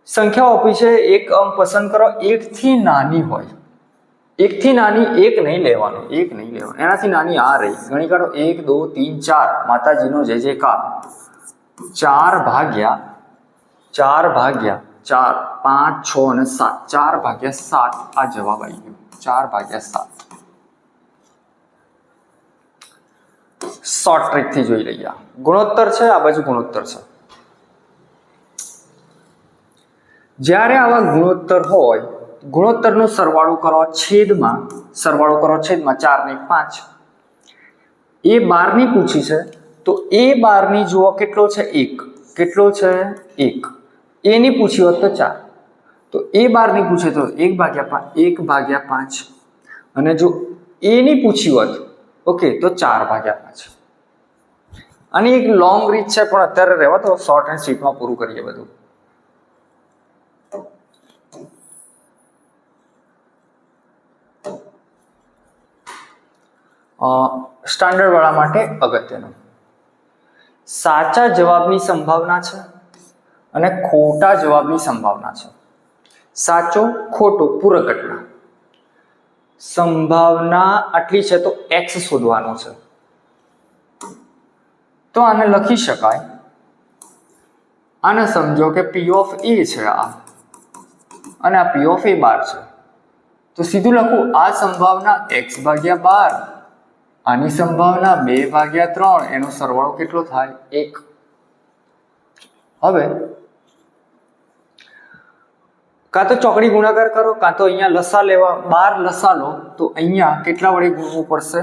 સંખ્યાઓ આપી છે એક અંક પસંદ કરો એક થી નાની હોય એક થી નાની એક નહીં લેવાનો એનાથી નાની આ રહી ગણી કાઢો 1 2 3 4 માતાજીનો જય જયકાર 4 ભાગ્યા 4 5 6 અને 7 4 ભાગ્યા 7 આ જવાબ આવી ગયો 4 ભાગ્યા 7 શોર્ટ ટ્રીક થી જોઈ લઈએ ગુણોત્તર છે આ બાજુ ગુણોત્તર છે જ્યારે આવા ગુણોત્તર હોય ગુણોત્તરનો સરવાળો કરો છેદમાં 4 ને 5 એ 12 ની પૂછી છે તો એ 12 ની જુઓ કેટલો છે 1 કેટલો છે 1 એ ની પૂછી હોત તો 4 તો એ 12 ની પૂછે તો 1/5 અને જો એ ની પૂછી હોત ઓકે તો 4/5 અને એક લોંગ રીત છે પણ અત્યારે રહેવા તો શોર્ટ એન્ડ સ્વીટમાં પૂરું કરીએ બધું સ્ટાન્ડર્ડ વાળા માટે અગત્યનું. સાચા જવાબની સંભાવના છે અને ખોટા જવાબની સંભાવના છે. સાચો ખોટો પૂરક ઘટના. સંભાવના આટલી છે તો x શોધવાનું છે. તો આને લખી શકાય, આને સમજો કે P of A છે આ, અને આ P of A બાર છે. તો સીધું લખું આ સંભાવના x/12, આની સંભાવના 2/3, એનો સરવાળો કેટલો થાય 1. હવે કાં તો ચોકડી ગુણાકાર કરો, કાં તો અહીંયા લસા લેવા, 12 લસા લો તો અહીંયા કેટલા વડે ગુણવું પડશે?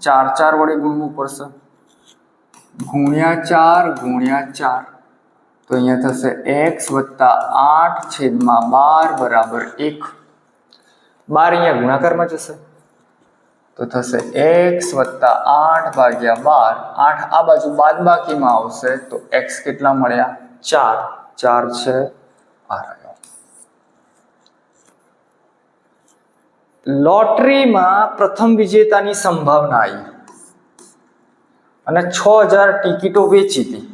4 વડે ગુણવું પડશે. ગુણ્યા 4 ગુણ્યા 4 તો અહીંયા થશે x + 8/12 બરાબર 1. 12 અહીંયા ગુણાકારમાં જશે તો થશે x + 8/12. 8 આ બાજુ બાદબાકીમાં આવશે તો x કેટલા મળ્યા? 4 છે આ રહ્યો. લોટરીમાં પ્રથમ વિજેતાની સંભાવના આવી અને 6000 ટિકિટો વેચી હતી.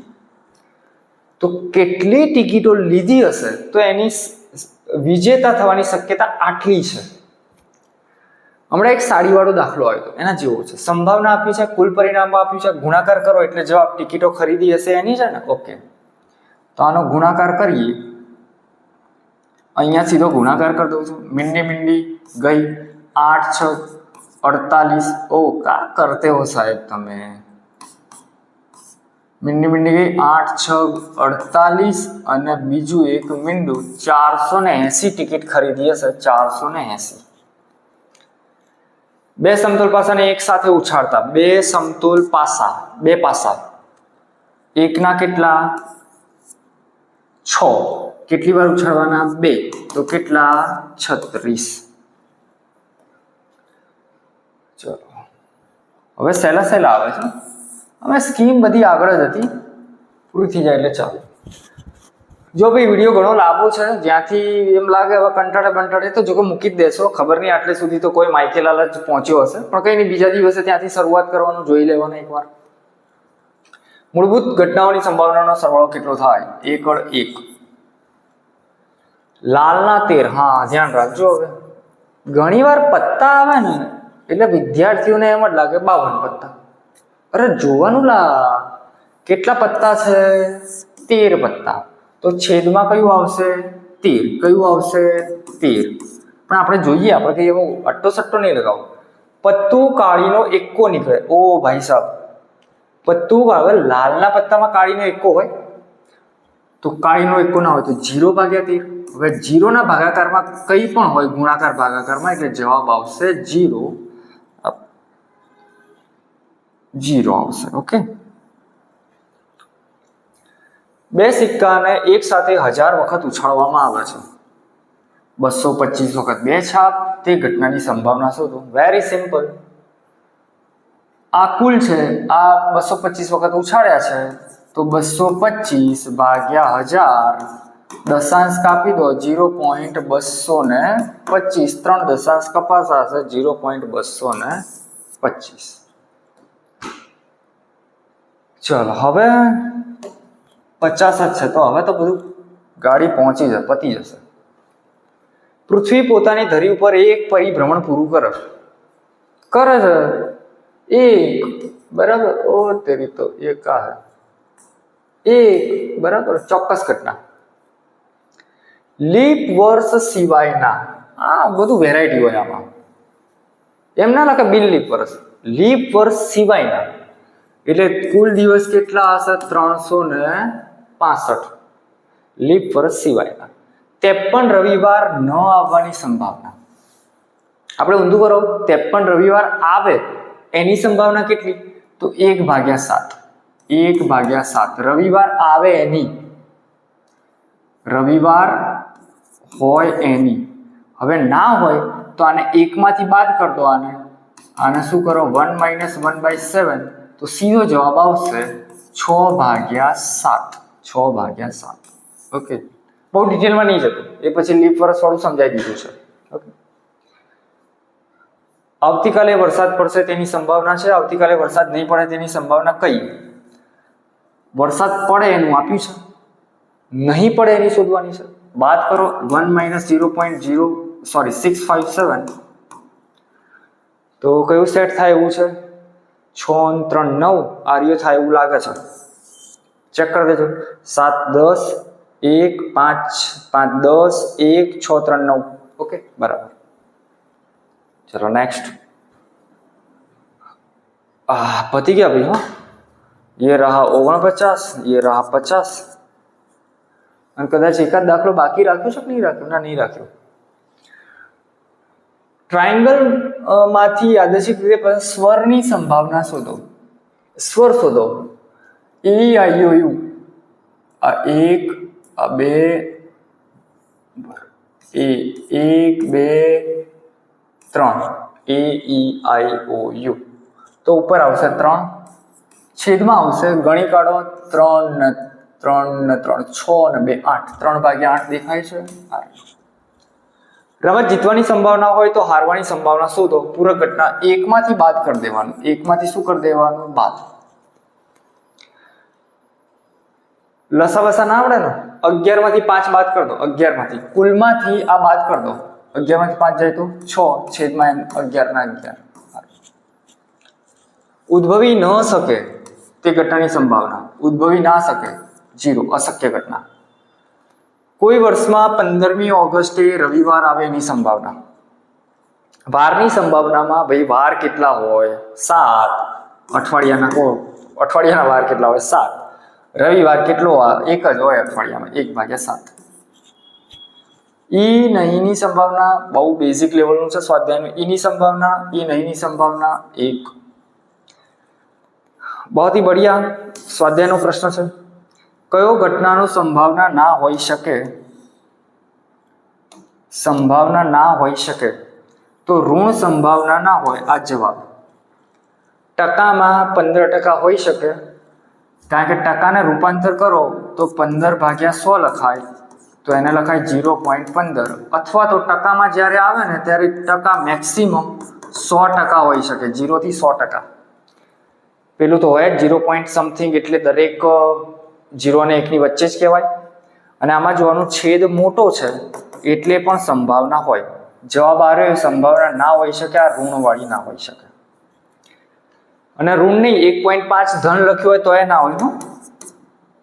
તો કેટલી ટિકિટો લીધી હશે તો એની વિજેતા થવાની શક્યતા આટલી છે. હમણાં એક સાડીવાળો દાખલો આવ્યો હતો, એના જેવો છે. સંભાવના આપી છે, કુલ પરિણામ આપ્યું છે, ગુણાકાર કરો એટલે જવાબ ટિકિટો ખરીદી હશે એની છે ને. ઓકે, તો આનો ગુણાકાર કરીએ. અહીંયા સીધો ગુણાકાર કરી દઉં છું. મીંડી ગઈ 8 6 48. ઓ કા કરતે હો સાહેબ તમે? મીંડી ગઈ 8 6 48 અને બીજું એક મીંડું 480 ટિકિટ ખરીદી હશે. 480. બે સમતોલ પાસાને એક સાથે ઉછાળતા, બે સમતોલ પાસા, બે પાસા, એકના કેટલા? 6. કેટલી વાર ઉછાળવાના? 2. તો કેટલા? 36. ચલો હવે સહેલા આવે છે. હવે સ્કીમ બધી આગળ જ હતી, પૂરી થઈ જાય એટલે ચાલો. જો ભાઈ વિડીયો ઘણો લાંબો છે, જ્યાંથી એમ લાગે હવે કંટાળે તો જોકે મૂકી જ દેશો. ખબર નહીં આટલે સુધી તો કોઈ માઇકેલાલ જ પહોંચ્યો હશે, પણ કંઈ નહીં, બીજા દિવસે ત્યાંથી શરૂઆત કરવાનું જોઈ લેવાનું એકવાર. મૂળભૂત ઘટનાઓની સંભાવનાનો સરવાળો કેટલો થાય? 1 લાલના 13. હા ધ્યાન રાખજો. હવે ઘણીવાર પત્તા આવે ને એટલે વિદ્યાર્થીઓને એમ જ લાગે 52 પત્તા. અરે જોવાનું લા, કેટલા પત્તા છે? 13 પત્તા. તો છેદમાં કયું આવશે? 13. કયું આવશે? 13. પણ આપણે જોઈએ, આપણે કઈ એવો અટ્ટો સટ્ટો નહીં લગાવો. પત્તું કાળીનો એકો નીકળે. ઓ ભાઈ સાહેબ, પત્તું આવે લાલના પત્તામાં કાળીનો એકો હોય તો કાળીનો એકો ના હોય તો 0/13. હવે 0 ના ભાગાકારમાં કંઈ પણ હોય, ગુણાકાર ભાગાકારમાં, એટલે જવાબ આવશે 0 આવશે. ઓકે, બે સિક્કાને એક સાથે 1000 વખત ઉછાળવામાં આવે છે. 225 વખત બે છાપ. તે ઘટનાની સંભાવના શોધો. Very simple. આ કુલ છે, આ 225 વખત ઉછાળ્યા છે તો 225/1000. દશાંશ કાપી દો 0.225. 3 દશાંશ કપાસા હશે 0.225. ચલો હવે 50 જ છે તો હવે તો બધું ગાડી પહોંચી જશે, પતી જશે. પૃથ્વી પોતાની ધરી ઉપર એક પરિભ્રમણ પૂરું કરે છે. 1 બરાબર. ઓ તેરી તો એક આ 1 બરાબર. ચોક્કસ ઘટના. લીપ વર્ષ સિવાયના, આ બધું વેરાયટી હોય આમાં. એમ ના લાગે બિન લીપ વર્ષ, લીપ વર્ષ સિવાયના એટલે કુલ દિવસ કેટલા હશે? 365. લીપ વર્ષ સિવાયના. 53 રવિવાર ન આવવાની સંભાવના. આપણે ઊંધું કરો, 53 રવિવાર આવે એની સંભાવના કેટલી? તો 1/7. 1/7 રવિવાર આવે એની, રવિવાર હોય એની. હવે ના હોય તો આને 1 માંથી બાદ કરી દો. આને શું કરો? 1 - 1/7 તો સીધો જવાબ આવશે 6/7. 6/7. ઓકે, બહુ ડિટેલમાં નહીં જતું, એ પછી લીપ વર્ષ વાળું સમજાવી દીધું છે. ઓકે, આવતીકાલે વરસાદ પડશે તેની સંભાવના છે, આવતીકાલે વરસાદ નહીં પડે તેની સંભાવના કઈ? વરસાદ પડે એનું આપ્યું છે, નહીં પડે એની શોધવાની છે. બાદ કરો 1 - 0.657 તો કયું સેટ થાય એવું છે? 6 અને 3 9 આર્યો થાય એવું લાગે છે. ચેક કરી દેજો. 7 10 1 5 5 10 1 6 3 9. ઓકે બરાબર. चलो नेक्स्ट. पति गया भाई. हाँ ये रहा 49, ये रहा 50 અને કદાચ એકાદ દાખલો બાકી રાખ્યો છે કે નહીં રાખ્યો? ના, નહીં રાખ્યો. ટ્રાયંગલ માંથી યાદચ્છિક રીતે સ્વરની સંભાવના શોધો. સ્વર શોધો. ઈ આઈ ઓ યુ. આ 1 આ 2 એ 1 2 3 એ ઈ આઈ ઓ યુ. તો ઉપર આવશે 3, છેદમાં આવશે ગણી કાઢો 3 ને 3 ને 3 6 ને 2 8. 3/8 દેખાય છે. રમત જીતવાની સંભાવના હોય તો હારવાની સંભાવના શોધો. પૂરક ઘટના 1 માંથી બાદ કરી દેવાનું. 1 માંથી શું કરી દેવાનું? બાદ. લસા બસા ના આવડે ને? 11 માંથી 5 બાદ કરી દો. 11 માંથી કુલમાંથી આ બાદ કરી દો. 11 માંથી 5 જાય તો 6 છેદમાં 11 ના 11. ઉદ્ભવી ન શકે તે ઘટનાની સંભાવના. ઉદ્ભવી ના શકે 0. અશક્ય ઘટના. કોઈ વર્ષમાં 15મી ઓગસ્ટે રવિવાર આવે એની સંભાવના. વારની સંભાવનામાં ભાઈ વાર કેટલા હોય? 7. અઠવાડિયાના વાર કેટલા હોય? 7. રવિવાર કેટલો એક જ હોય અઠવાડિયામાં, 1/7. ઈ નહીંની સંભાવના બહુ બેઝિક લેવલનું છે સ્વાધ્યાયનું. ઈની સંભાવના, ઈ નહીંની સંભાવના 1. बहुत ही बढ़िया स्वाध्यायનો પ્રશ્ન છે. કયો ઘટનાનો સંભાવના ના હોઈ શકે? સંભાવના ના હોઈ શકે તો ઋણ સંભાવના ના હોય. આ જવાબ. ટકામાં 15% હોઈ શકે, કારણ કે ટકાને રૂપાંતર કરો તો 15/100 લખાય, તો એને લખાય 0.15. અથવા તો ટકામાં જ્યારે આવે ને ત્યારે ટકા મેક્સિમમ 100% હોઈ શકે. 0 થી 100%. પેલું તો હોય જ 0. સમથિંગ, એટલે દરેક 0 અને 1 ની વચ્ચે જ કહેવાય. અને આમાં જોવાનું છેદ મોટો છે એટલે પણ સંભાવના હોય. જવાબ આ રહ્યો સંભાવના ના હોઈ શકે. આ ઋણવાળી ના હોઈ શકે. અને ઋણ નહીં 1.5 ધન લખ્યું હોય તો એ ના હોય,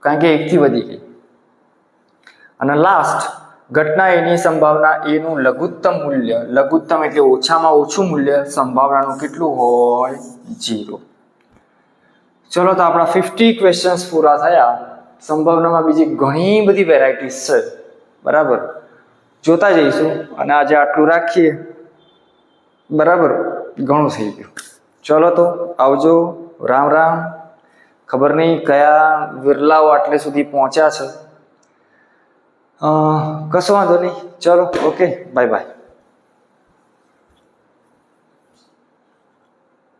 કારણ કે 1 થી વધી ગઈ. અને લાસ્ટ ઘટના એની સંભાવના એનું લઘુત્તમ મૂલ્ય. લઘુત્તમ એટલે ઓછામાં ઓછું મૂલ્ય સંભાવનાનું કેટલું હોય? 0. ચલો તો આપણા 50 ક્વેશ્ચન્સ પૂરા થયા. સંભાવનામાં બીજી ઘણી બધી વેરાયટીઝ છે, બરાબર, જોતા જઈશું. અને આજે આટલું રાખીએ, બરાબર, ઘણું થઈ ગયું. ચલો તો આવજો. રામ રામ. ખબર નહીં કયા વિરલાઓ આટલે સુધી પહોંચ્યા છે. કશો વાંધો નહીં. ચલો, ઓકે, બાય બાય.